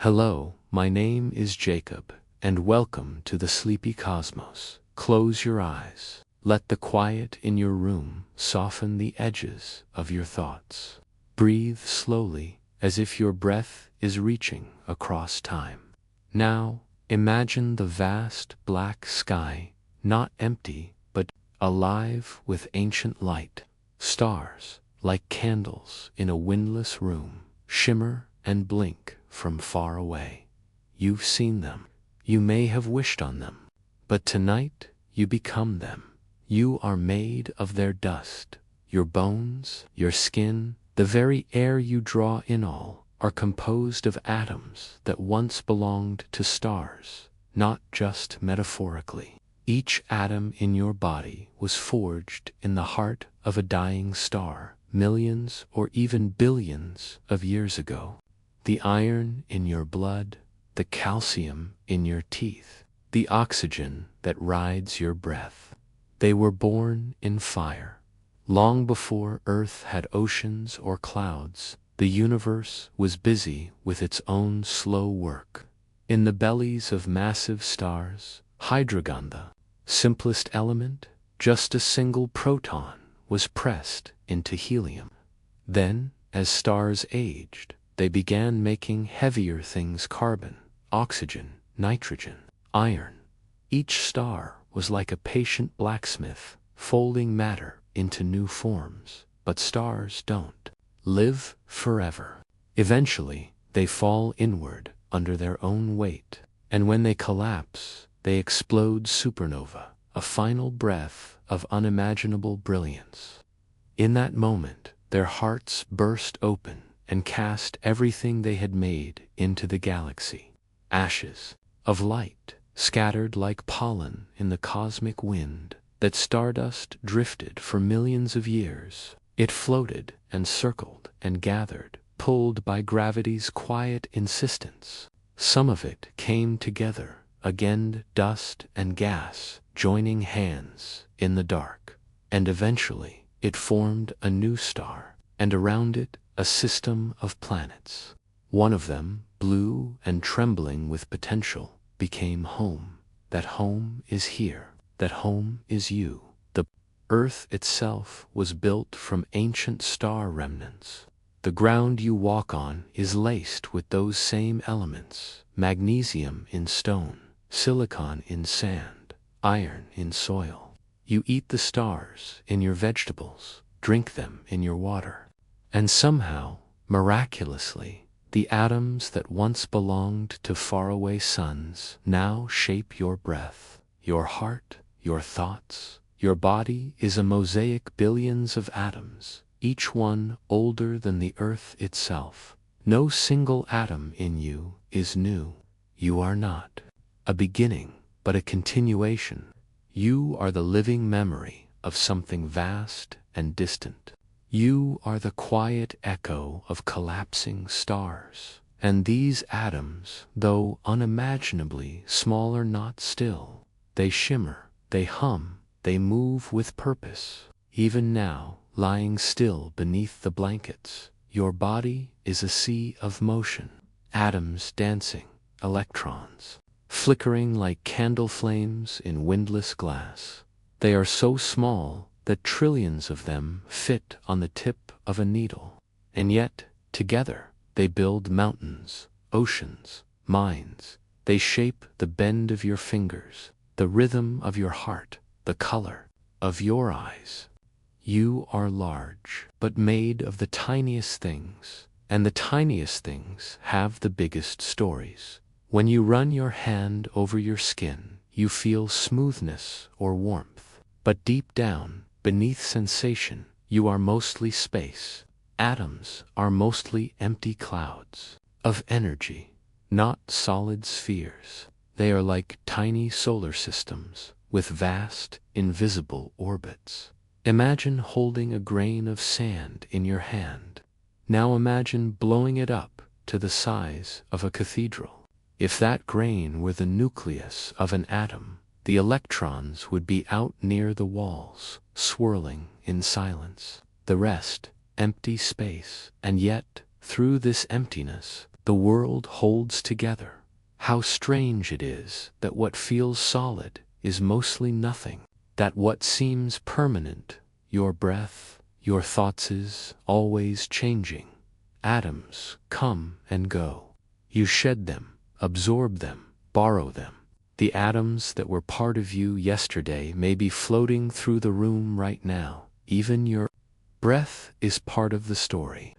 Hello, my name is Jacob, and welcome to the sleepy cosmos. Close your eyes. Let the quiet in your room soften the edges of your thoughts. Breathe slowly, as if your breath is reaching across time. Now, imagine the vast black sky, not empty, but alive with ancient light. Stars, like candles in a windless room, shimmer and blink from far away. You've seen them. You may have wished on them. But tonight, you become them. You are made of their dust. Your bones, your skin, the very air you draw in all, are composed of atoms that once belonged to stars, not just metaphorically. Each atom in your body was forged in the heart of a dying star, millions or even billions of years ago. The iron in your blood, the calcium in your teeth, the oxygen that rides your breath. They were born in fire. Long before Earth had oceans or clouds, the universe was busy with its own slow work. In the bellies of massive stars, hydrogen, the simplest element, just a single proton, was pressed into helium. Then, as stars aged, they began making heavier things: carbon, oxygen, nitrogen, iron. Each star was like a patient blacksmith, folding matter into new forms. But stars don't live forever. Eventually, they fall inward under their own weight, and when they collapse, they explode supernova, a final breath of unimaginable brilliance. In that moment, their hearts burst open and cast everything they had made into the galaxy. Ashes of light, scattered like pollen in the cosmic wind. That stardust drifted for millions of years. It floated and circled and gathered, pulled by gravity's quiet insistence. Some of it came together, again dust and gas, joining hands in the dark. And eventually, it formed a new star, and around it a system of planets. One of them, blue and trembling with potential, became home. That home is here. That home is you. The Earth itself was built from ancient star remnants. The ground you walk on is laced with those same elements: magnesium in stone, silicon in sand, iron in soil. You eat the stars in your vegetables, drink them in your water. And somehow, miraculously, the atoms that once belonged to faraway suns now shape your breath, your heart, your thoughts. Your body is a mosaic, billions of atoms, each one older than the Earth itself. No single atom in you is new. You are not a beginning, but a continuation. You are the living memory of something vast and distant. You are the quiet echo of collapsing stars. And these atoms, though unimaginably small, are not still. They shimmer, they hum, they move with purpose. Even now, lying still beneath the blankets, your body is a sea of motion. Atoms dancing, electrons flickering like candle flames in windless glass. They are so small that trillions of them fit on the tip of a needle. And yet, together, they build mountains, oceans, minds. They shape the bend of your fingers, the rhythm of your heart, the color of your eyes. You are large, but made of the tiniest things, and the tiniest things have the biggest stories. When you run your hand over your skin, you feel smoothness or warmth. But deep down, beneath sensation, you are mostly space. Atoms are mostly empty clouds of energy, not solid spheres. They are like tiny solar systems with vast, invisible orbits. Imagine holding a grain of sand in your hand. Now imagine blowing it up to the size of a cathedral. If that grain were the nucleus of an atom, the electrons would be out near the walls, swirling in silence. The rest, empty space. And yet, through this emptiness, The world holds together. How strange it is that what feels solid is mostly nothing, that what seems permanent, your breath, your thoughts, is always changing. Atoms come and go. You shed them, absorb them, borrow them. The atoms that were part of you yesterday may be floating through the room right now. Even your breath is part of the story.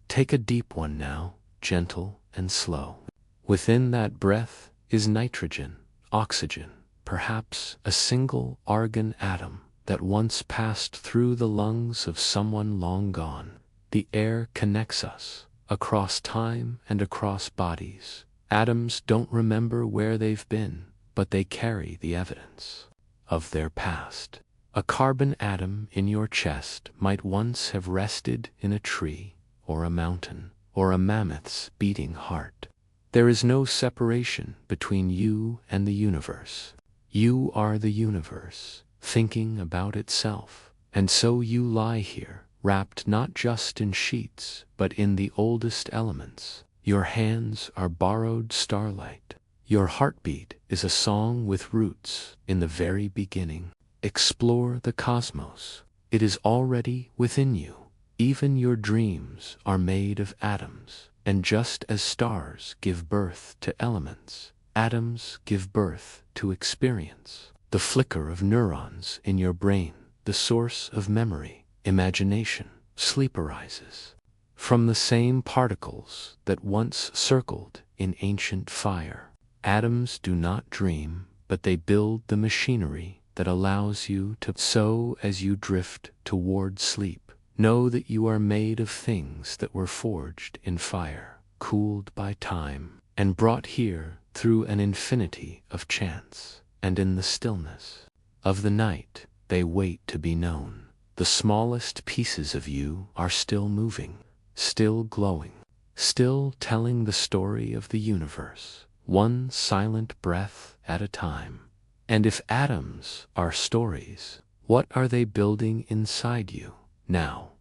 Take a deep one now, gentle and slow. Within that breath is nitrogen, oxygen, perhaps a single argon atom that once passed through the lungs of someone long gone. The air connects us, across time and across bodies. Atoms don't remember where they've been, but they carry the evidence of their past. A carbon atom in your chest might once have rested in a tree, or a mountain, or a mammoth's beating heart. There is no separation between you and the universe. You are the universe, thinking about itself. And so you lie here, wrapped not just in sheets, but in the oldest elements. Your hands are borrowed starlight. Your heartbeat is a song with roots in the very beginning. Explore the cosmos. It is already within you. Even your dreams are made of atoms. And just as stars give birth to elements, atoms give birth to experience. The flicker of neurons in your brain, the source of memory, imagination, sleep arises from the same particles that once circled in ancient fire. Atoms do not dream, but they build the machinery that allows you to. So as you drift toward sleep, know that you are made of things that were forged in fire, cooled by time, and brought here through an infinity of chance. And in the stillness of the night, they wait to be known. The smallest pieces of you are still moving, still glowing, still telling the story of the universe, one silent breath at a time. And if atoms are stories, what are they building inside you now?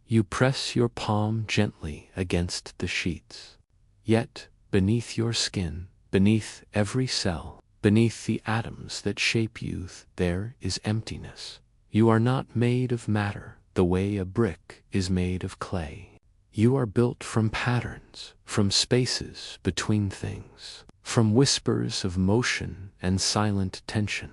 You press your palm gently against the sheets. Yet, beneath your skin, beneath every cell, beneath the atoms that shape you, there is emptiness. You are not made of matter the way a brick is made of clay. You are built from patterns, from spaces between things, from whispers of motion and silent tension.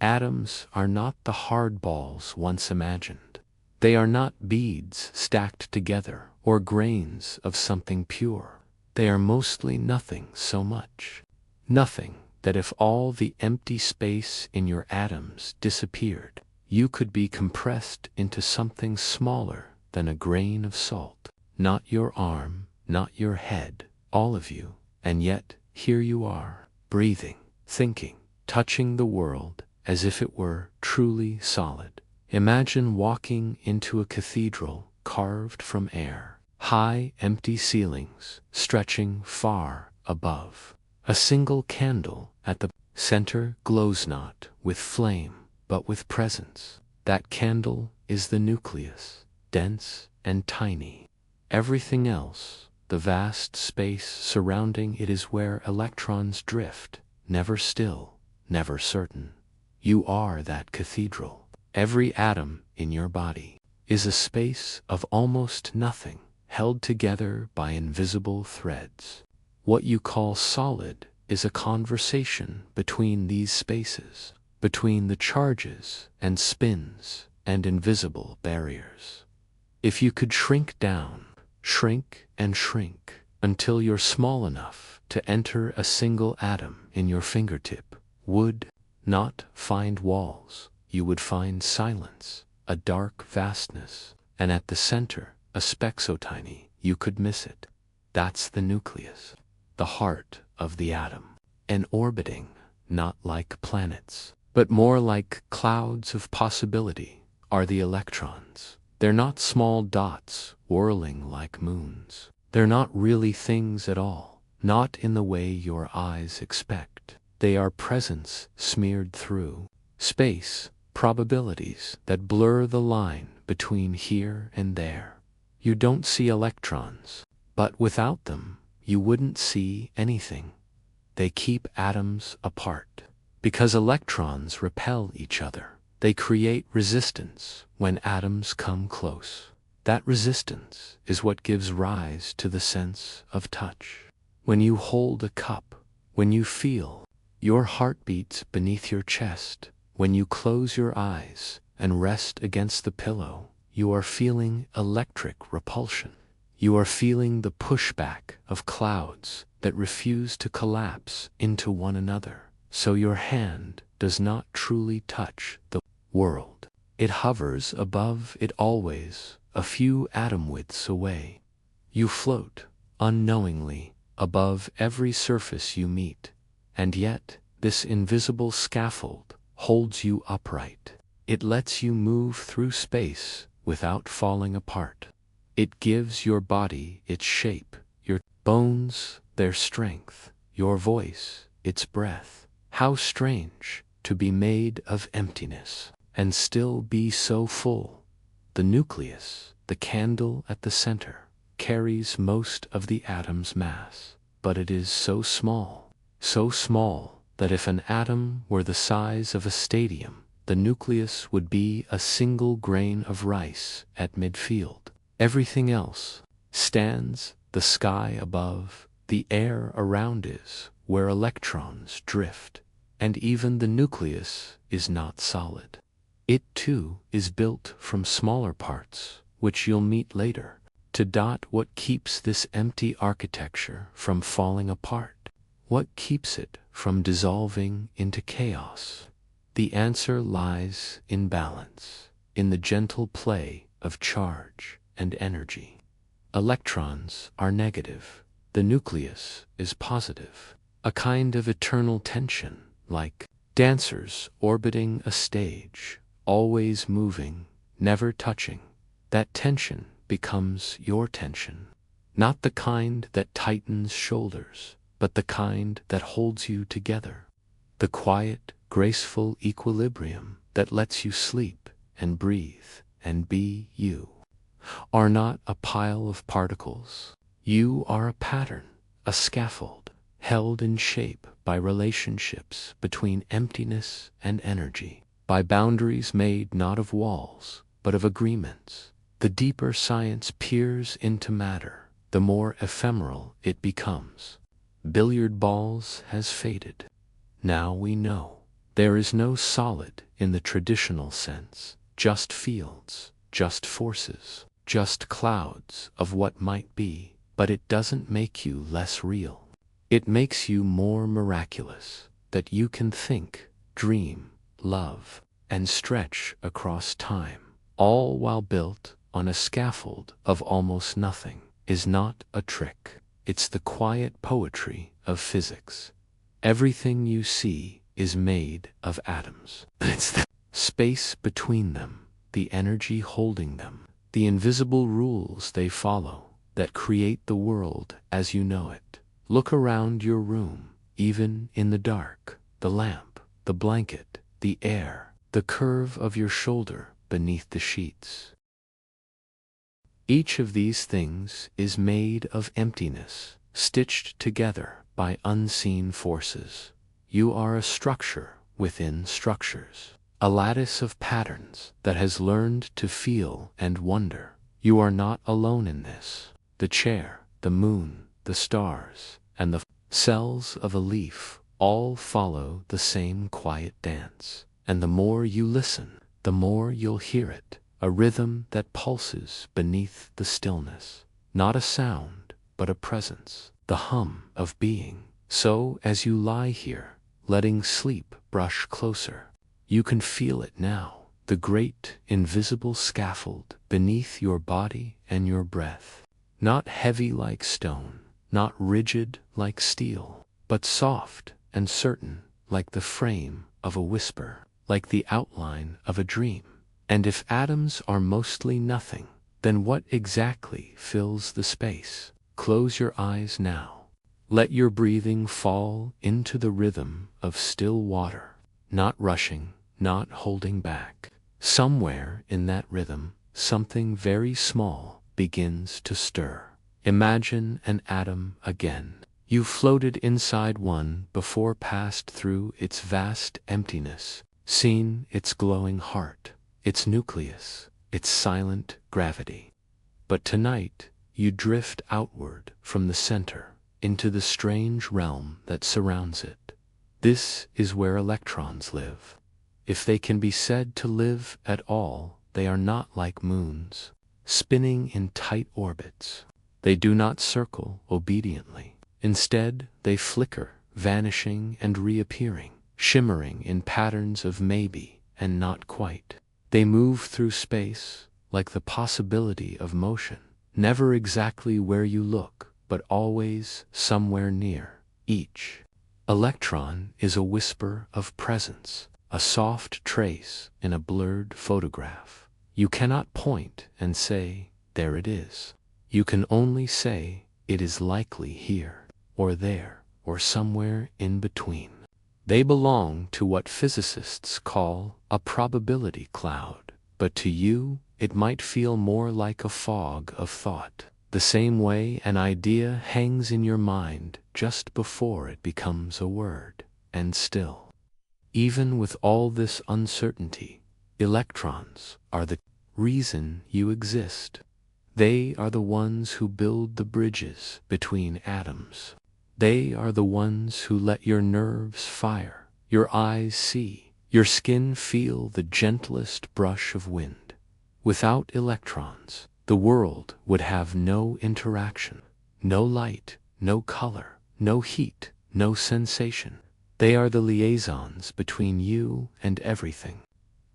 Atoms are not the hard balls once imagined. They are not beads stacked together or grains of something pure. They are mostly nothing so much. Nothing that if all the empty space in your atoms disappeared, you could be compressed into something smaller than a grain of salt. Not your arm, not your head, all of you, and yet here you are, breathing, thinking, touching the world as if it were truly solid. Imagine walking into a cathedral carved from air, high empty ceilings stretching far above. A single candle at the center glows not with flame, but with presence. That candle is the nucleus, dense and tiny. Everything else, the vast space surrounding it, is where electrons drift, never still, never certain. You are that cathedral. Every atom in your body is a space of almost nothing, held together by invisible threads. What you call solid is a conversation between these spaces, between the charges and spins and invisible barriers. If you could shrink down, shrink and shrink, until you're small enough to enter a single atom in your fingertip, would not find walls, you would find silence, a dark vastness, and at the center, a speck so tiny you could miss it. That's the nucleus, the heart of the atom. And orbiting, not like planets, but more like clouds of possibility, are the electrons. They're not small dots whirling like moons. They're not really things at all, not in the way your eyes expect. They are presence smeared through space, probabilities that blur the line between here and there. You don't see electrons, but without them, you wouldn't see anything. They keep atoms apart. Because electrons repel each other, they create resistance when atoms come close. That resistance is what gives rise to the sense of touch. When you hold a cup, when you feel your heartbeats beneath your chest, when you close your eyes and rest against the pillow, you are feeling electric repulsion. You are feeling the pushback of clouds that refuse to collapse into one another. So your hand does not truly touch the world. It hovers above it always, a few atom widths away. You float, unknowingly, above every surface you meet, and yet this invisible scaffold holds you upright. It lets you move through space without falling apart. It gives your body its shape, your bones their strength, your voice its breath. How strange to be made of emptiness and still be so full. The nucleus, the candle at the center, carries most of the atom's mass, but it is so small that if an atom were the size of a stadium, the nucleus would be a single grain of rice at midfield. Everything else stands, the sky above, the air around is, where electrons drift, and even the nucleus is not solid. It too is built from smaller parts, which you'll meet later, to dot what keeps this empty architecture from falling apart. What keeps it from dissolving into chaos? The answer lies in balance, in the gentle play of charge and energy. Electrons are negative, the nucleus is positive, a kind of eternal tension, like dancers orbiting a stage, always moving, never touching. That tension becomes your tension, not the kind that tightens shoulders, but the kind that holds you together. The quiet, graceful equilibrium that lets you sleep and breathe and be you. Are not a pile of particles. You are a pattern, a scaffold, held in shape by relationships between emptiness and energy, by boundaries made not of walls, but of agreements. The deeper science peers into matter, the more ephemeral it becomes. Billiard balls has faded. Now we know. There is no solid in the traditional sense, just fields, just forces, just clouds of what might be, but it doesn't make you less real. It makes you more miraculous, that you can think, dream, love, and stretch across time, all while built on a scaffold of almost nothing, is not a trick. It's the quiet poetry of physics. Everything you see is made of atoms. It's the space between them, the energy holding them, the invisible rules they follow that create the world as you know it. Look around your room, even in the dark, the lamp, the blanket, the air, the curve of your shoulder beneath the sheets. Each of these things is made of emptiness, stitched together by unseen forces. You are a structure within structures, a lattice of patterns that has learned to feel and wonder. You are not alone in this. The chair, the moon, the stars, and the cells of a leaf all follow the same quiet dance. And the more you listen, the more you'll hear it, a rhythm that pulses beneath the stillness. Not a sound, but a presence, the hum of being. So as you lie here, letting sleep brush closer, you can feel it now, the great invisible scaffold beneath your body and your breath. Not heavy like stone, not rigid like steel, but soft and certain like the frame of a whisper, like the outline of a dream. And if atoms are mostly nothing, then what exactly fills the space? Close your eyes now. Let your breathing fall into the rhythm of still water, not rushing, not holding back. Somewhere in that rhythm, something very small begins to stir. Imagine an atom again. You floated inside one before passed through its vast emptiness, seen its glowing heart, its nucleus, its silent gravity. But tonight, you drift outward from the center into the strange realm that surrounds it. This is where electrons live. If they can be said to live at all, they are not like moons, spinning in tight orbits. They do not circle obediently. Instead, they flicker, vanishing and reappearing, shimmering in patterns of maybe and not quite. They move through space like the possibility of motion, never exactly where you look, but always somewhere near. Each electron is a whisper of presence, a soft trace in a blurred photograph. You cannot point and say, "There it is." You can only say, "It is likely here, or there, or somewhere in between." They belong to what physicists call a probability cloud, but to you, it might feel more like a fog of thought, the same way an idea hangs in your mind just before it becomes a word, and still. Even with all this uncertainty, electrons are the reason you exist. They are the ones who build the bridges between atoms. They are the ones who let your nerves fire, your eyes see, your skin feel the gentlest brush of wind. Without electrons, the world would have no interaction, no light, no color, no heat, no sensation. They are the liaisons between you and everything.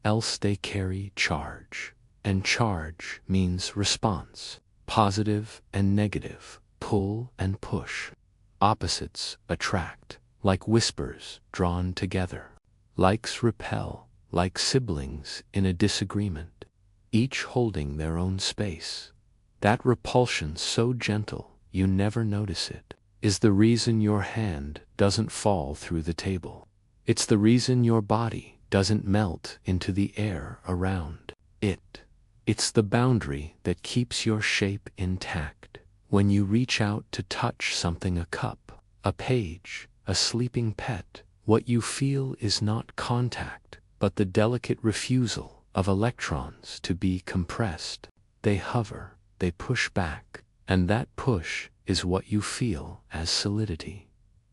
Else they carry charge. And charge means response, positive and negative, pull and push. Opposites attract, like whispers drawn together. Likes repel, like siblings in a disagreement, each holding their own space. That repulsion so gentle you never notice it is the reason your hand doesn't fall through the table. It's the reason your body doesn't melt into the air around it. It's the boundary that keeps your shape intact. When you reach out to touch something, a cup, a page, a sleeping pet, what you feel is not contact, but the delicate refusal of electrons to be compressed. They hover, they push back, and that push is what you feel as solidity.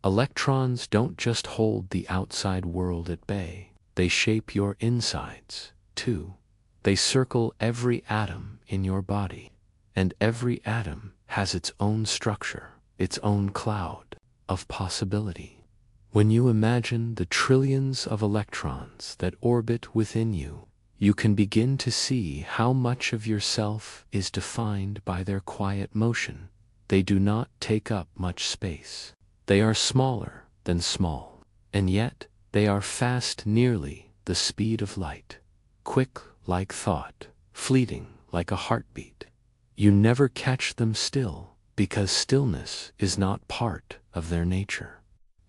Electrons don't just hold the outside world at bay, they shape your insides, too. They circle every atom in your body, and every atom has its own structure, its own cloud of possibility. When you imagine the trillions of electrons that orbit within you, you can begin to see how much of yourself is defined by their quiet motion. They do not take up much space. They are smaller than small, and yet they are fast, nearly the speed of light, quick like thought, fleeting like a heartbeat. You never catch them still, because stillness is not part of their nature.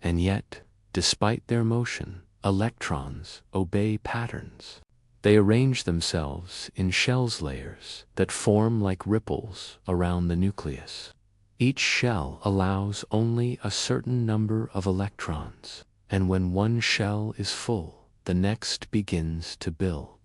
And yet, despite their motion, electrons obey patterns. They arrange themselves in shells layers that form like ripples around the nucleus. Each shell allows only a certain number of electrons, and when one shell is full, the next begins to build.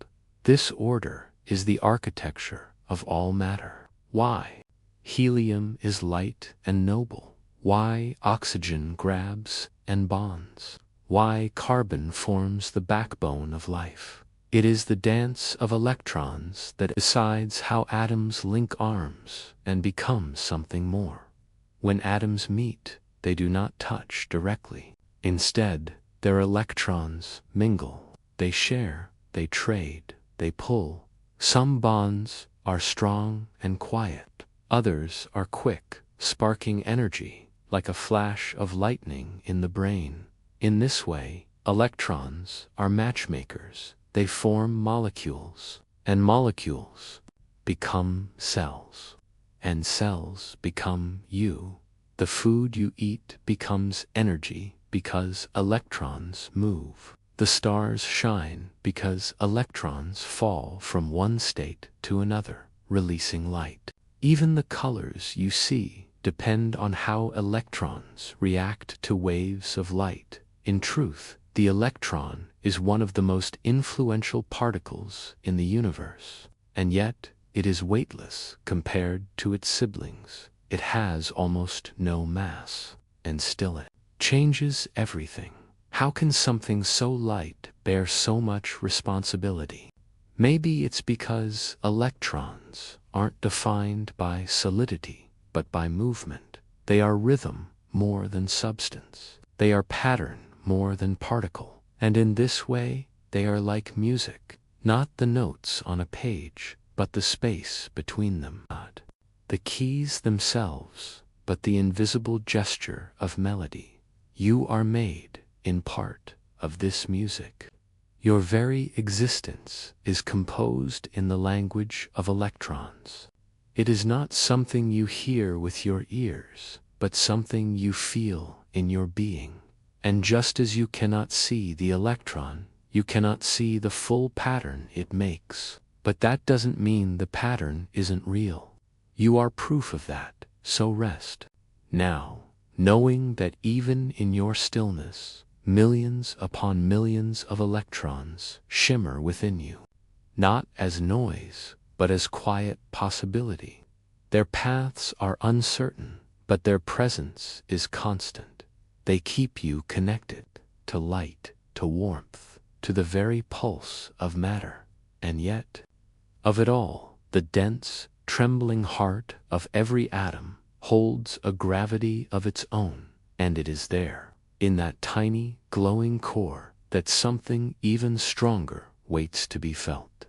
This order is the architecture of all matter. Why helium is light and noble. Why oxygen grabs and bonds. Why carbon forms the backbone of life. It is the dance of electrons that decides how atoms link arms and become something more. When atoms meet, they do not touch directly. Instead, their electrons mingle. They share, they trade, they pull. Some bonds are strong and quiet. Others are quick, sparking energy, like a flash of lightning in the brain. In this way, electrons are matchmakers. They form molecules, and molecules become cells, and cells become you. The food you eat becomes energy because electrons move. The stars shine because electrons fall from one state to another, releasing light. Even the colors you see depend on how electrons react to waves of light. In truth, the electron is one of the most influential particles in the universe, and yet it is weightless compared to its siblings. It has almost no mass, and still it changes everything. How can something so light bear so much responsibility? Maybe it's because electrons aren't defined by solidity, but by movement. They are rhythm more than substance. They are pattern more than particle. And in this way, they are like music, not the notes on a page, but the space between them. Not the keys themselves, but the invisible gesture of melody. You are made, in part, of this music. Your very existence is composed in the language of electrons. It is not something you hear with your ears, but something you feel in your being. And just as you cannot see the electron, you cannot see the full pattern it makes. But that doesn't mean the pattern isn't real. You are proof of that, so rest. Now, knowing that even in your stillness, millions upon millions of electrons shimmer within you, not as noise, but as quiet possibility. Their paths are uncertain, but their presence is constant. They keep you connected to light, to warmth, to the very pulse of matter. And yet, of it all, the dense, trembling heart of every atom holds a gravity of its own, and it is there, in that tiny, glowing core, that something even stronger waits to be felt.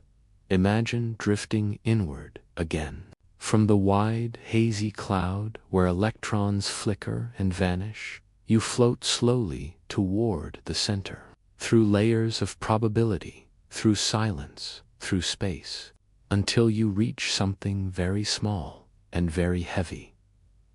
Imagine drifting inward again, from the wide, hazy cloud where electrons flicker and vanish. You float slowly toward the center, through layers of probability, through silence, through space, until you reach something very small and very heavy.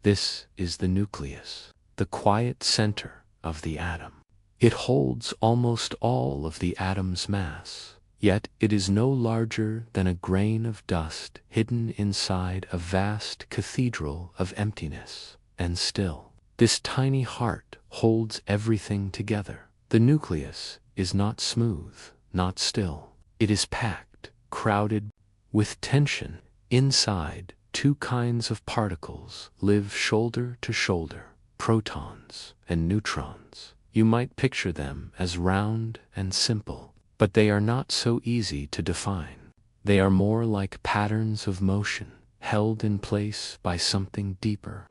This is the nucleus, the quiet center of the atom. It holds almost all of the atom's mass, yet it is no larger than a grain of dust hidden inside a vast cathedral of emptiness. And still, this tiny heart holds everything together. The nucleus is not smooth, not still. It is packed, crowded with tension. Inside, two kinds of particles live shoulder to shoulder, protons and neutrons. You might picture them as round and simple, but they are not so easy to define. They are more like patterns of motion, held in place by something deeper.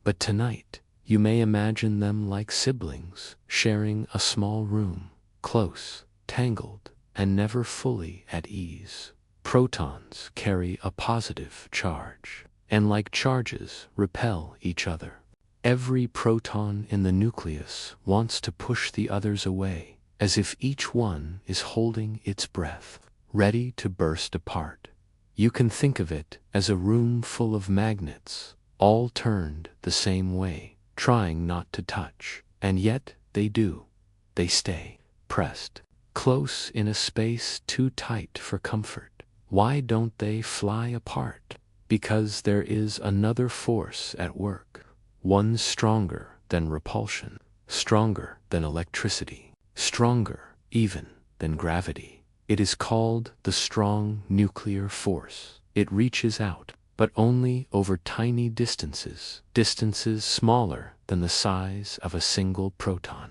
But tonight, you may imagine them like siblings, sharing a small room, close, tangled, and never fully at ease. Protons carry a positive charge, and like charges, repel each other. Every proton in the nucleus wants to push the others away, as if each one is holding its breath, ready to burst apart. You can think of it as a room full of magnets, all turned the same way, trying not to touch, and yet they do. They stay pressed, close in a space too tight for comfort. Why don't they fly apart? Because there is another force at work, one stronger than repulsion, stronger than electricity, stronger even than gravity. It is called the strong nuclear force. It reaches out, but only over tiny distances, distances smaller than the size of a single proton.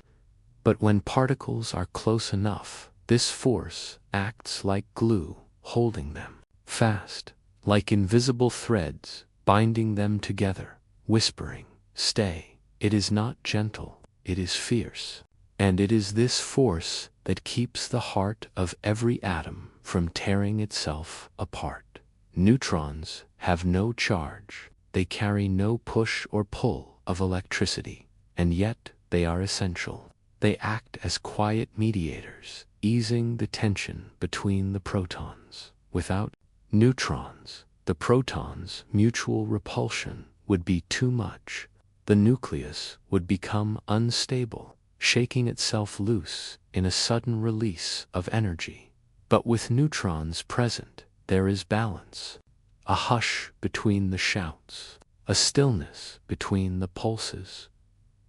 But when particles are close enough, this force acts like glue, holding them fast, like invisible threads, binding them together, whispering, "Stay." It is not gentle, it is fierce. And it is this force that keeps the heart of every atom from tearing itself apart. Neutrons have no charge, they carry no push or pull of electricity, and yet they are essential. They act as quiet mediators, easing the tension between the protons. Without neutrons, the protons' mutual repulsion would be too much. The nucleus would become unstable, shaking itself loose in a sudden release of energy. But with neutrons present, there is balance. a hush between the shouts, a stillness between the pulses.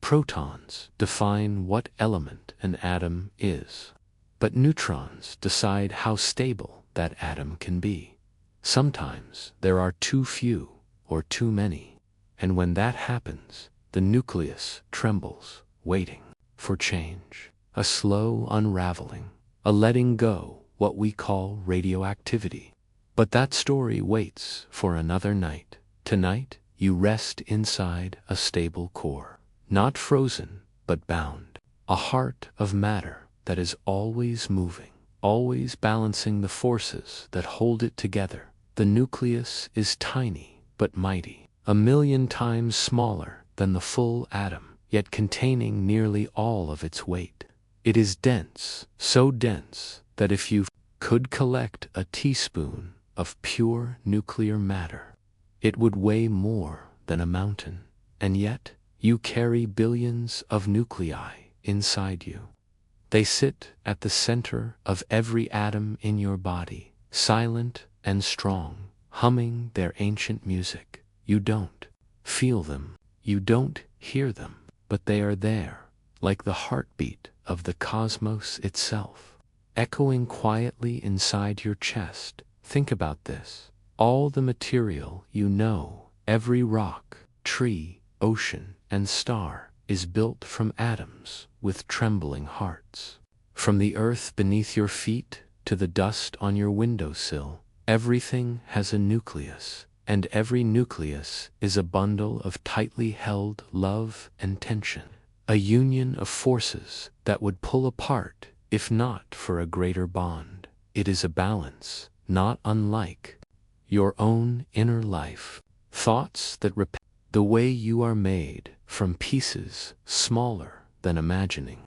Protons define what element an atom is, but neutrons decide how stable that atom can be. Sometimes there are too few or too many, and when that happens, the nucleus trembles, waiting for change, a slow unraveling, a letting go, what we call radioactivity. But that story waits for another night. Tonight, you rest inside a stable core, not frozen, but bound, a heart of matter that is always moving, always balancing the forces that hold it together. The nucleus is tiny but mighty, 1,000,000 times smaller than the full atom, yet containing nearly all of its weight. It is dense, so dense that if you could collect a teaspoon of pure nuclear matter, it would weigh more than a mountain, and yet you carry billions of nuclei inside you. They sit at the center of every atom in your body, silent and strong, humming their ancient music. You don't feel them, you don't hear them, but they are there, like the heartbeat of the cosmos itself, echoing quietly inside your chest. Think about this. All the material you know, every rock, tree, ocean, and star, is built from atoms with trembling hearts. From the earth beneath your feet to the dust on your windowsill, everything has a nucleus, and every nucleus is a bundle of tightly held love and tension, a union of forces that would pull apart if not for a greater bond. It is a balance, not unlike your own inner life, thoughts that repel the way you are made from pieces smaller than imagining.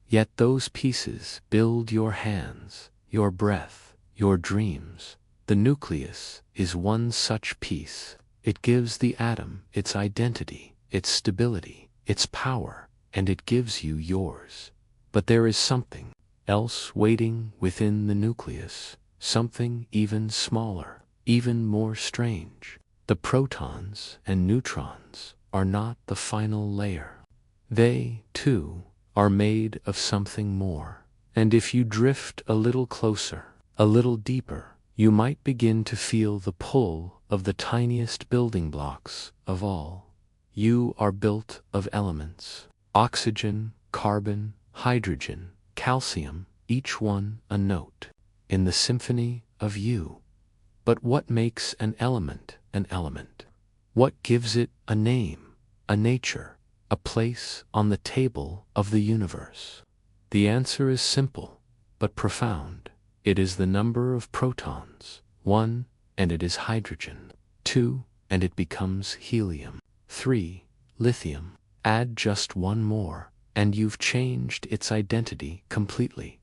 Yet those pieces build your hands, your breath, your dreams. The nucleus is one such piece. It gives the atom its identity, its stability, its power, and it gives you yours. But there is something else waiting within the nucleus, something even smaller, even more strange. The protons and neutrons are not the final layer. They, too, are made of something more. And if you drift a little closer, a little deeper, you might begin to feel the pull of the tiniest building blocks of all. You are built of elements: oxygen, carbon, hydrogen, calcium, each one a note in the symphony of you. But what makes an element an element? What gives it a name, a nature, a place on the table of the universe? The answer is simple, but profound. It is the number of protons. 1, and it is hydrogen. 2, and it becomes helium. 3, lithium. Add just one more, and you've changed its identity completely.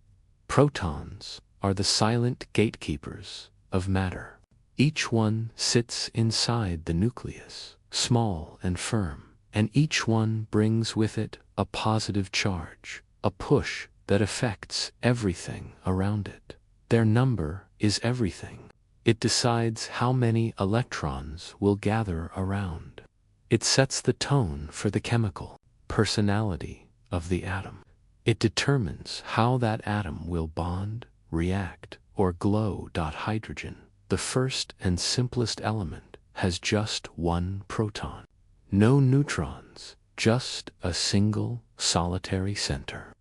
Protons are the silent gatekeepers of matter. Each one sits inside the nucleus, small and firm, and each one brings with it a positive charge, a push that affects everything around it. Their number is everything. It decides how many electrons will gather around. It sets the tone for the chemical personality of the atom. It determines how that atom will bond, react, or glow. Hydrogen, the first and simplest element, has just one proton. No neutrons, just a single, solitary center.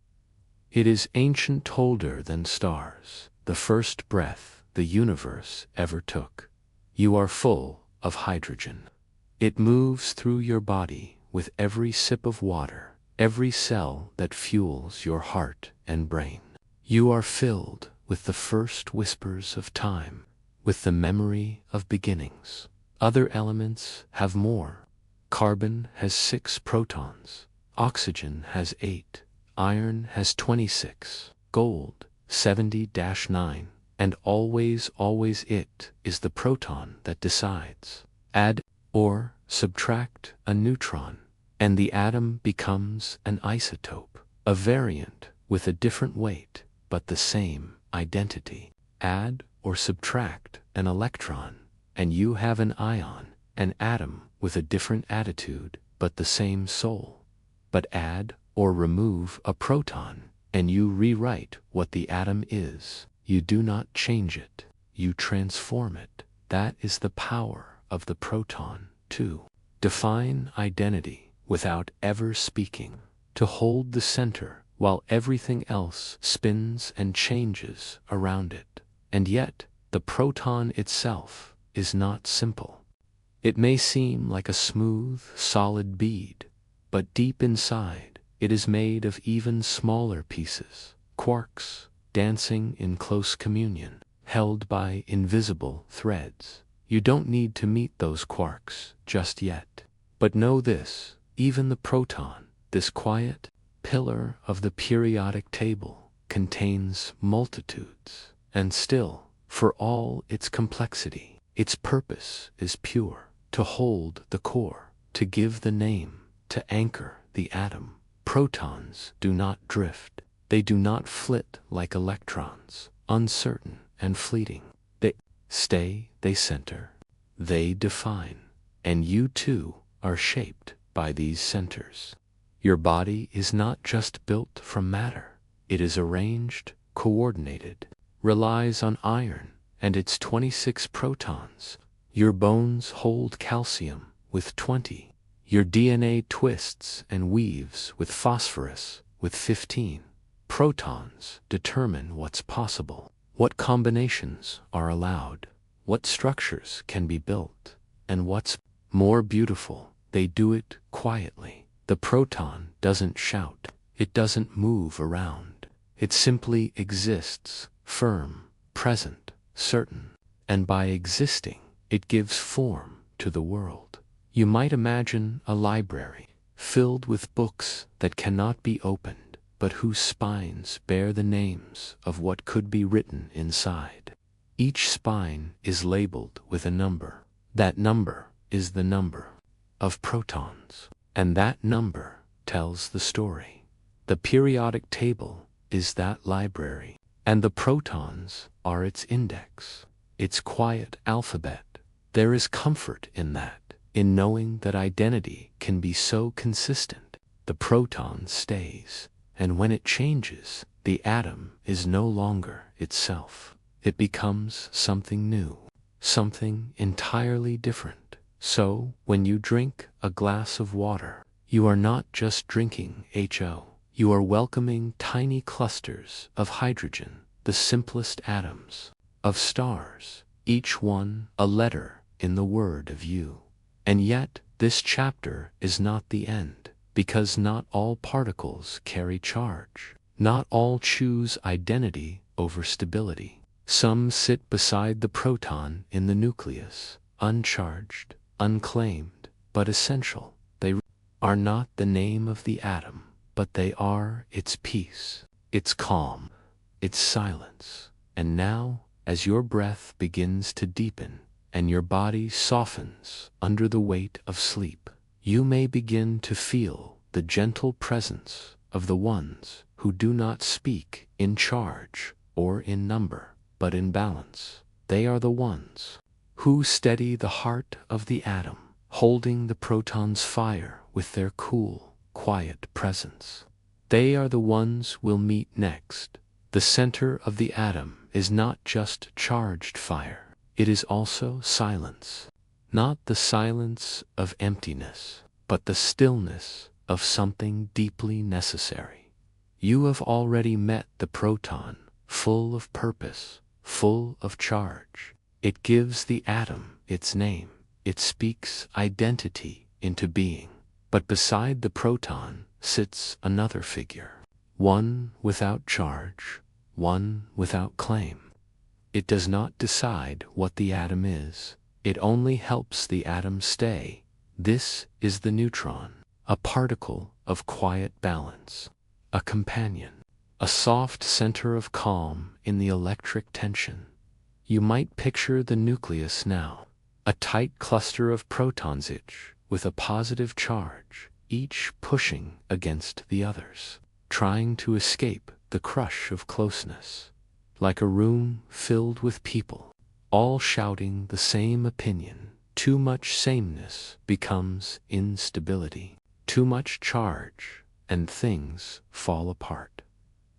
It is ancient, older than stars, the first breath the universe ever took. You are full of hydrogen. It moves through your body with every sip of water, every cell that fuels your heart and brain. You are filled with the first whispers of time, with the memory of beginnings. Other elements have more. Carbon has 6 protons, oxygen has 8, iron has 26, gold 70-9, and always it is the proton that decides. Add or subtract a neutron, and the atom becomes an isotope, a variant with a different weight, but the same identity. Add or subtract an electron, and you have an ion, an atom with a different attitude, but the same soul. But add or remove a proton, and you rewrite what the atom is. You do not change it, you transform it. That is the power of the proton, too. Define identity without ever speaking, to hold the center while everything else spins and changes around it. And yet, the proton itself is not simple. It may seem like a smooth, solid bead, but deep inside, it is made of even smaller pieces, quarks, dancing in close communion, held by invisible threads. You don't need to meet those quarks just yet. But know this, even the proton, this quiet pillar of the periodic table, contains multitudes. And still, for all its complexity, its purpose is pure, to hold the core, to give the name, to anchor the atom. Protons do not drift. They do not flit like electrons, uncertain and fleeting. They stay, they center, they define. And you too are shaped by these centers. Your body is not just built from matter. It is arranged, coordinated, relies on iron and its 26 protons. Your bones hold calcium with 20. Your DNA twists and weaves with phosphorus with 15. Protons determine what's possible, what combinations are allowed, what structures can be built, and what's more beautiful, they do it quietly. The proton doesn't shout, it doesn't move around. It simply exists, firm, present, certain, and by existing, it gives form to the world. You might imagine a library filled with books that cannot be opened, but whose spines bear the names of what could be written inside. Each spine is labeled with a number. That number is the number of protons, and that number tells the story. The periodic table is that library, and the protons are its index, its quiet alphabet. There is comfort in that, in knowing that identity can be so consistent. The proton stays, and when it changes, the atom is no longer itself. It becomes something new, something entirely different. So, when you drink a glass of water, you are not just drinking HO. You are welcoming tiny clusters of hydrogen, the simplest atoms of stars, each one a letter in the word of you. And yet, this chapter is not the end, because not all particles carry charge. Not all choose identity over stability. Some sit beside the proton in the nucleus, uncharged, unclaimed, but essential. They are not the name of the atom, but they are its peace, its calm, its silence. And now, as your breath begins to deepen, and your body softens under the weight of sleep, you may begin to feel the gentle presence of the ones who do not speak in charge or in number, but in balance. They are the ones who steady the heart of the atom, holding the proton's fire with their cool, quiet presence. They are the ones we'll meet next. The center of the atom is not just charged fire, it is also silence. Not the silence of emptiness, but the stillness of something deeply necessary. You have already met the proton, full of purpose, full of charge. It gives the atom its name. It speaks identity into being. But beside the proton sits another figure, one without charge, one without claim. It does not decide what the atom is. It only helps the atom stay. This is the neutron, a particle of quiet balance, a companion, a soft center of calm in the electric tension. You might picture the nucleus now, a tight cluster of protons each with a positive charge, each pushing against the others, trying to escape the crush of closeness. Like a room filled with people, all shouting the same opinion. Too much sameness becomes instability. Too much charge, and things fall apart.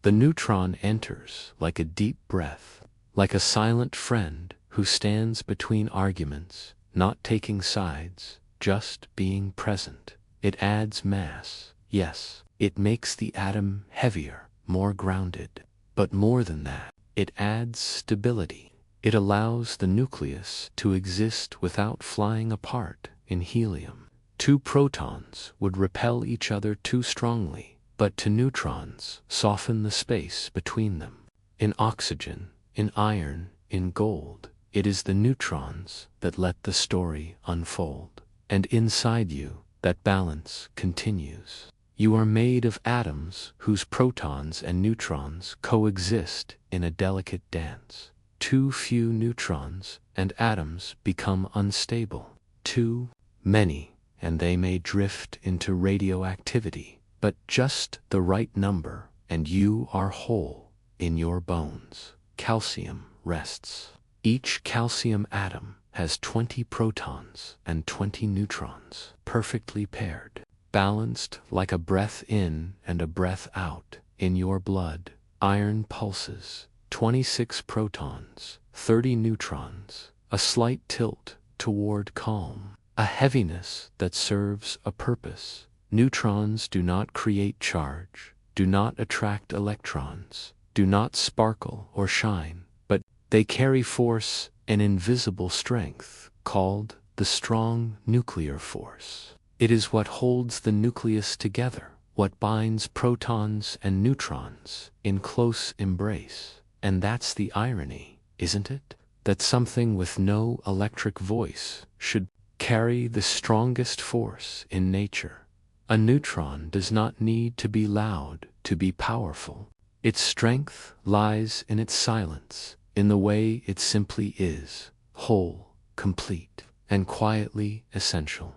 The neutron enters like a deep breath, like a silent friend who stands between arguments, not taking sides, just being present. It adds mass, yes, it makes the atom heavier, more grounded. But more than that, it adds stability. It allows the nucleus to exist without flying apart in helium. Two protons would repel each other too strongly, but two neutrons soften the space between them. In oxygen, in iron, in gold, it is the neutrons that let the story unfold. And inside you, that balance continues. You are made of atoms whose protons and neutrons coexist in a delicate dance. Too few neutrons and atoms become unstable. Too many, and they may drift into radioactivity. But just the right number, and you are whole in your bones. Calcium rests. Each calcium atom has 20 protons and 20 neutrons, perfectly paired, balanced like a breath in and a breath out. In your blood, iron pulses, 26 protons, 30 neutrons, a slight tilt toward calm, a heaviness that serves a purpose. Neutrons do not create charge, do not attract electrons, do not sparkle or shine, but they carry force, an invisible strength, called the strong nuclear force. It is what holds the nucleus together, what binds protons and neutrons in close embrace. And that's the irony, isn't it? That something with no electric voice should carry the strongest force in nature. A neutron does not need to be loud to be powerful. Its strength lies in its silence, in the way it simply is, whole, complete, and quietly essential.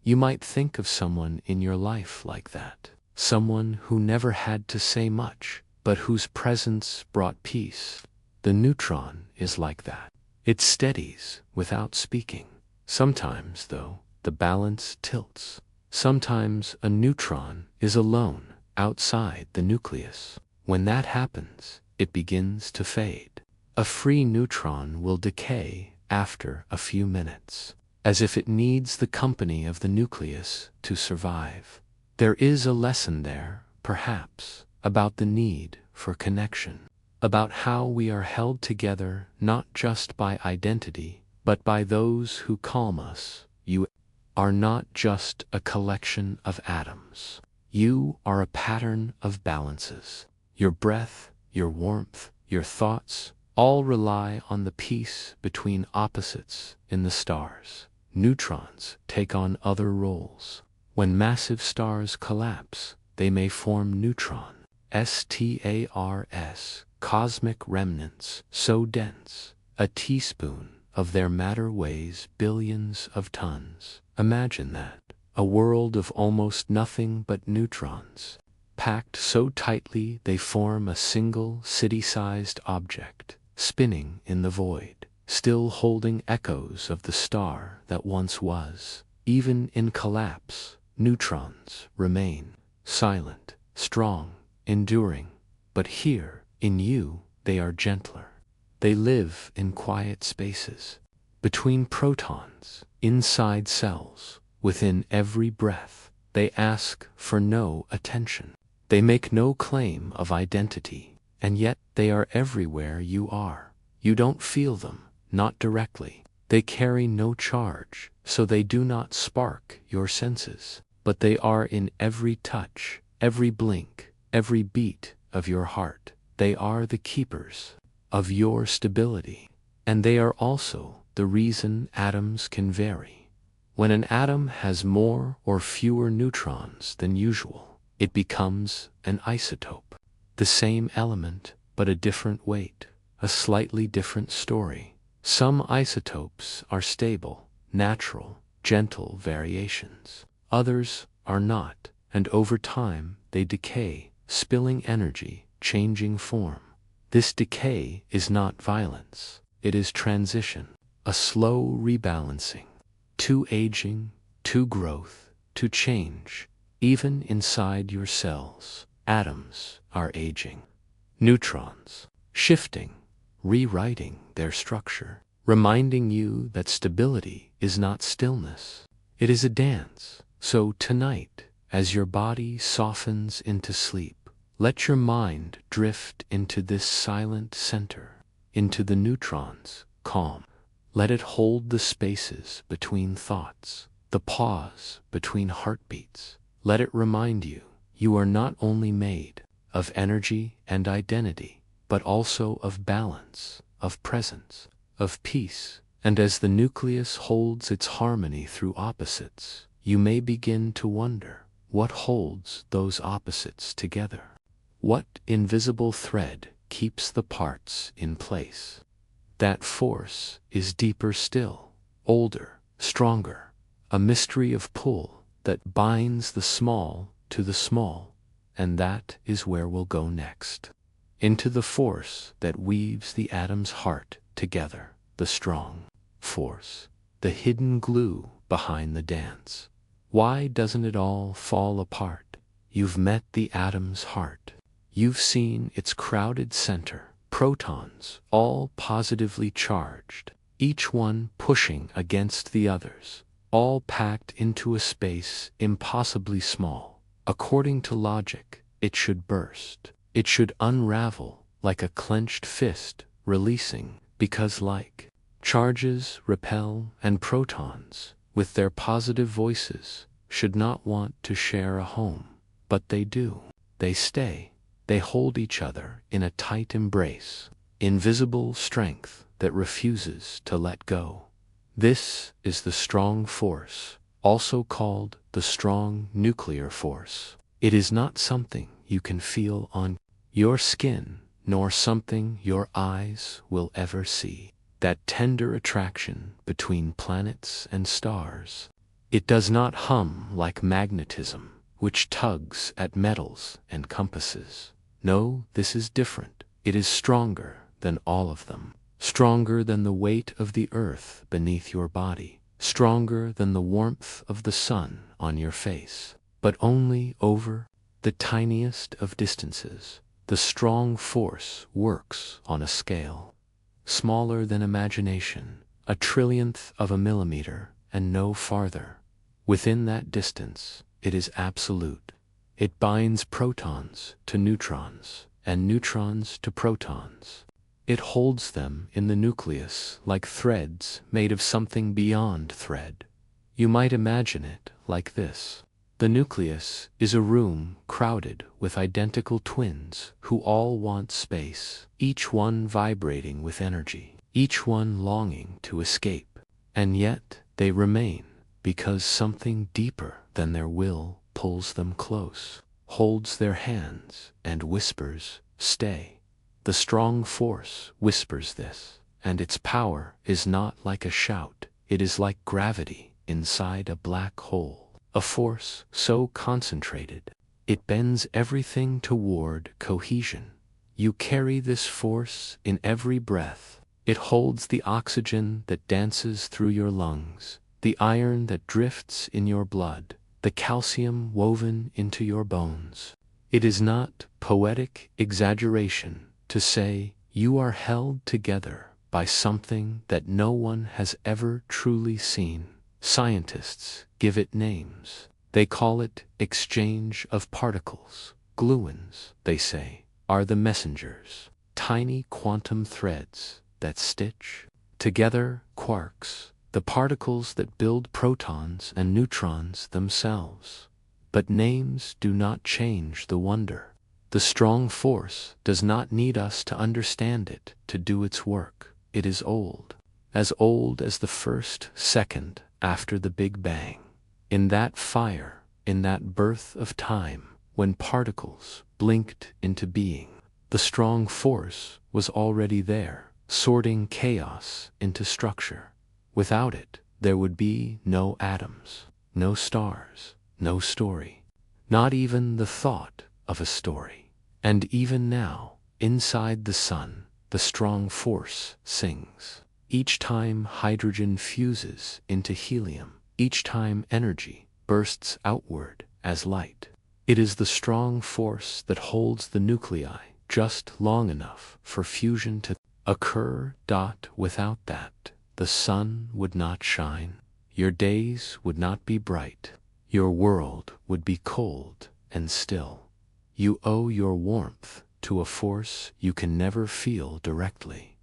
You might think of someone in your life like that, someone who never had to say much, but whose presence brought peace. The neutron is like that. It steadies without speaking. Sometimes, though, the balance tilts. Sometimes a neutron is alone, outside the nucleus. When that happens, it begins to fade. A free neutron will decay after a few minutes, as if it needs the company of the nucleus to survive. There is a lesson there, perhaps, about the need for connection, about how we are held together not just by identity, but by those who calm us. You are not just a collection of atoms. You are a pattern of balances. Your breath, your warmth, your thoughts, all rely on the peace between opposites in the stars. Neutrons take on other roles. When massive stars collapse, they may form neutron stars, cosmic remnants, so dense, a teaspoon of their matter weighs billions of tons. Imagine that, a world of almost nothing but neutrons, packed so tightly they form a single city-sized object, spinning in the void, still holding echoes of the star that once was. Even in collapse, neutrons remain, silent, strong, enduring. But here, in you, they are gentler. They live in quiet spaces, between protons, inside cells, within every breath. They ask for no attention. They make no claim of identity, and yet they are everywhere you are. You don't feel them, not directly. They carry no charge, so they do not spark your senses. But they are in every touch, every blink, every beat of your heart. They are the keepers of your stability. And they are also the reason atoms can vary. When an atom has more or fewer neutrons than usual, it becomes an isotope. The same element, but a different weight, a slightly different story. Some isotopes are stable, natural, gentle variations. Others are not, and over time they decay, spilling energy, changing form. This decay is not violence. It is transition, a slow rebalancing, to aging, to growth, to change. Even inside your cells, atoms are aging. Neutrons, shifting, rewriting their structure, reminding you that stability is not stillness. It is a dance. So tonight, as your body softens into sleep, let your mind drift into this silent center, into the neutrons, calm. Let it hold the spaces between thoughts, the pause between heartbeats. Let it remind you, you are not only made of energy and identity, but also of balance, of presence, of peace. And as the nucleus holds its harmony through opposites, you may begin to wonder, what holds those opposites together? What invisible thread keeps the parts in place? That force is deeper still, older, stronger, a mystery of pull that binds the small to the small, and that is where we'll go next. Into the force that weaves the atom's heart together, the strong force, the hidden glue behind the dance. Why doesn't it all fall apart? You've met the atom's heart. You've seen its crowded center, protons, all positively charged, each one pushing against the others, all packed into a space impossibly small. According to logic, it should burst. It should unravel like a clenched fist, releasing, because like charges repel, and protons, with their positive voices, should not want to share a home. But they do. They stay. They hold each other in a tight embrace, invisible strength that refuses to let go. This is the strong force, also called the strong nuclear force. It is not something you can feel on your skin, nor something your eyes will ever see. That tender attraction between planets and stars. It does not hum like magnetism, which tugs at metals and compasses. No, this is different. It is stronger than all of them. Stronger than the weight of the earth beneath your body. Stronger than the warmth of the sun on your face. But only over the tiniest of distances. The strong force works on a scale smaller than imagination, a trillionth of a millimeter, and no farther. Within that distance, it is absolute. It binds protons to neutrons, and neutrons to protons. It holds them in the nucleus like threads made of something beyond thread. You might imagine it like this. The nucleus is a room crowded with identical twins who all want space, each one vibrating with energy, each one longing to escape. And yet they remain, because something deeper than their will pulls them close, holds their hands, and whispers, "Stay." The strong force whispers this, and its power is not like a shout, it is like gravity inside a black hole. A force so concentrated, it bends everything toward cohesion. You carry this force in every breath. It holds the oxygen that dances through your lungs, the iron that drifts in your blood, the calcium woven into your bones. It is not poetic exaggeration to say you are held together by something that no one has ever truly seen. Scientists give it names. They call it exchange of particles. Gluons, they say, are the messengers, tiny quantum threads that stitch together quarks, the particles that build protons and neutrons themselves. But names do not change the wonder. The strong force does not need us to understand it to do its work. It is old as the first second after the Big Bang. In that fire, in that birth of time, when particles blinked into being, the strong force was already there, sorting chaos into structure. Without it, there would be no atoms, no stars, no story, not even the thought of a story. And even now, inside the sun, the strong force sings. Each time hydrogen fuses into helium, each time energy bursts outward as light. It is the strong force that holds the nuclei just long enough for fusion to occur. Without that, the sun would not shine, your days would not be bright, your world would be cold and still. You owe your warmth to a force you can never feel directly.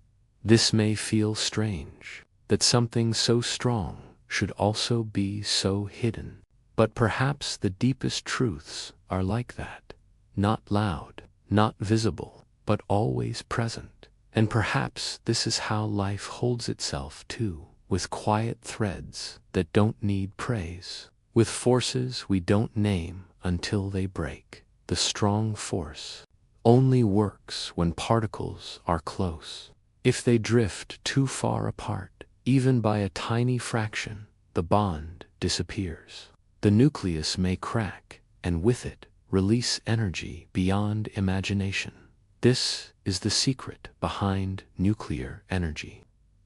This may feel strange, that something so strong should also be so hidden, but perhaps the deepest truths are like that, not loud, not visible, but always present. And perhaps this is how life holds itself too, with quiet threads that don't need praise, with forces we don't name until they break. The strong force only works when particles are close. If they drift too far apart, even by a tiny fraction, the bond disappears. The nucleus may crack, and with it, release energy beyond imagination. This is the secret behind nuclear energy.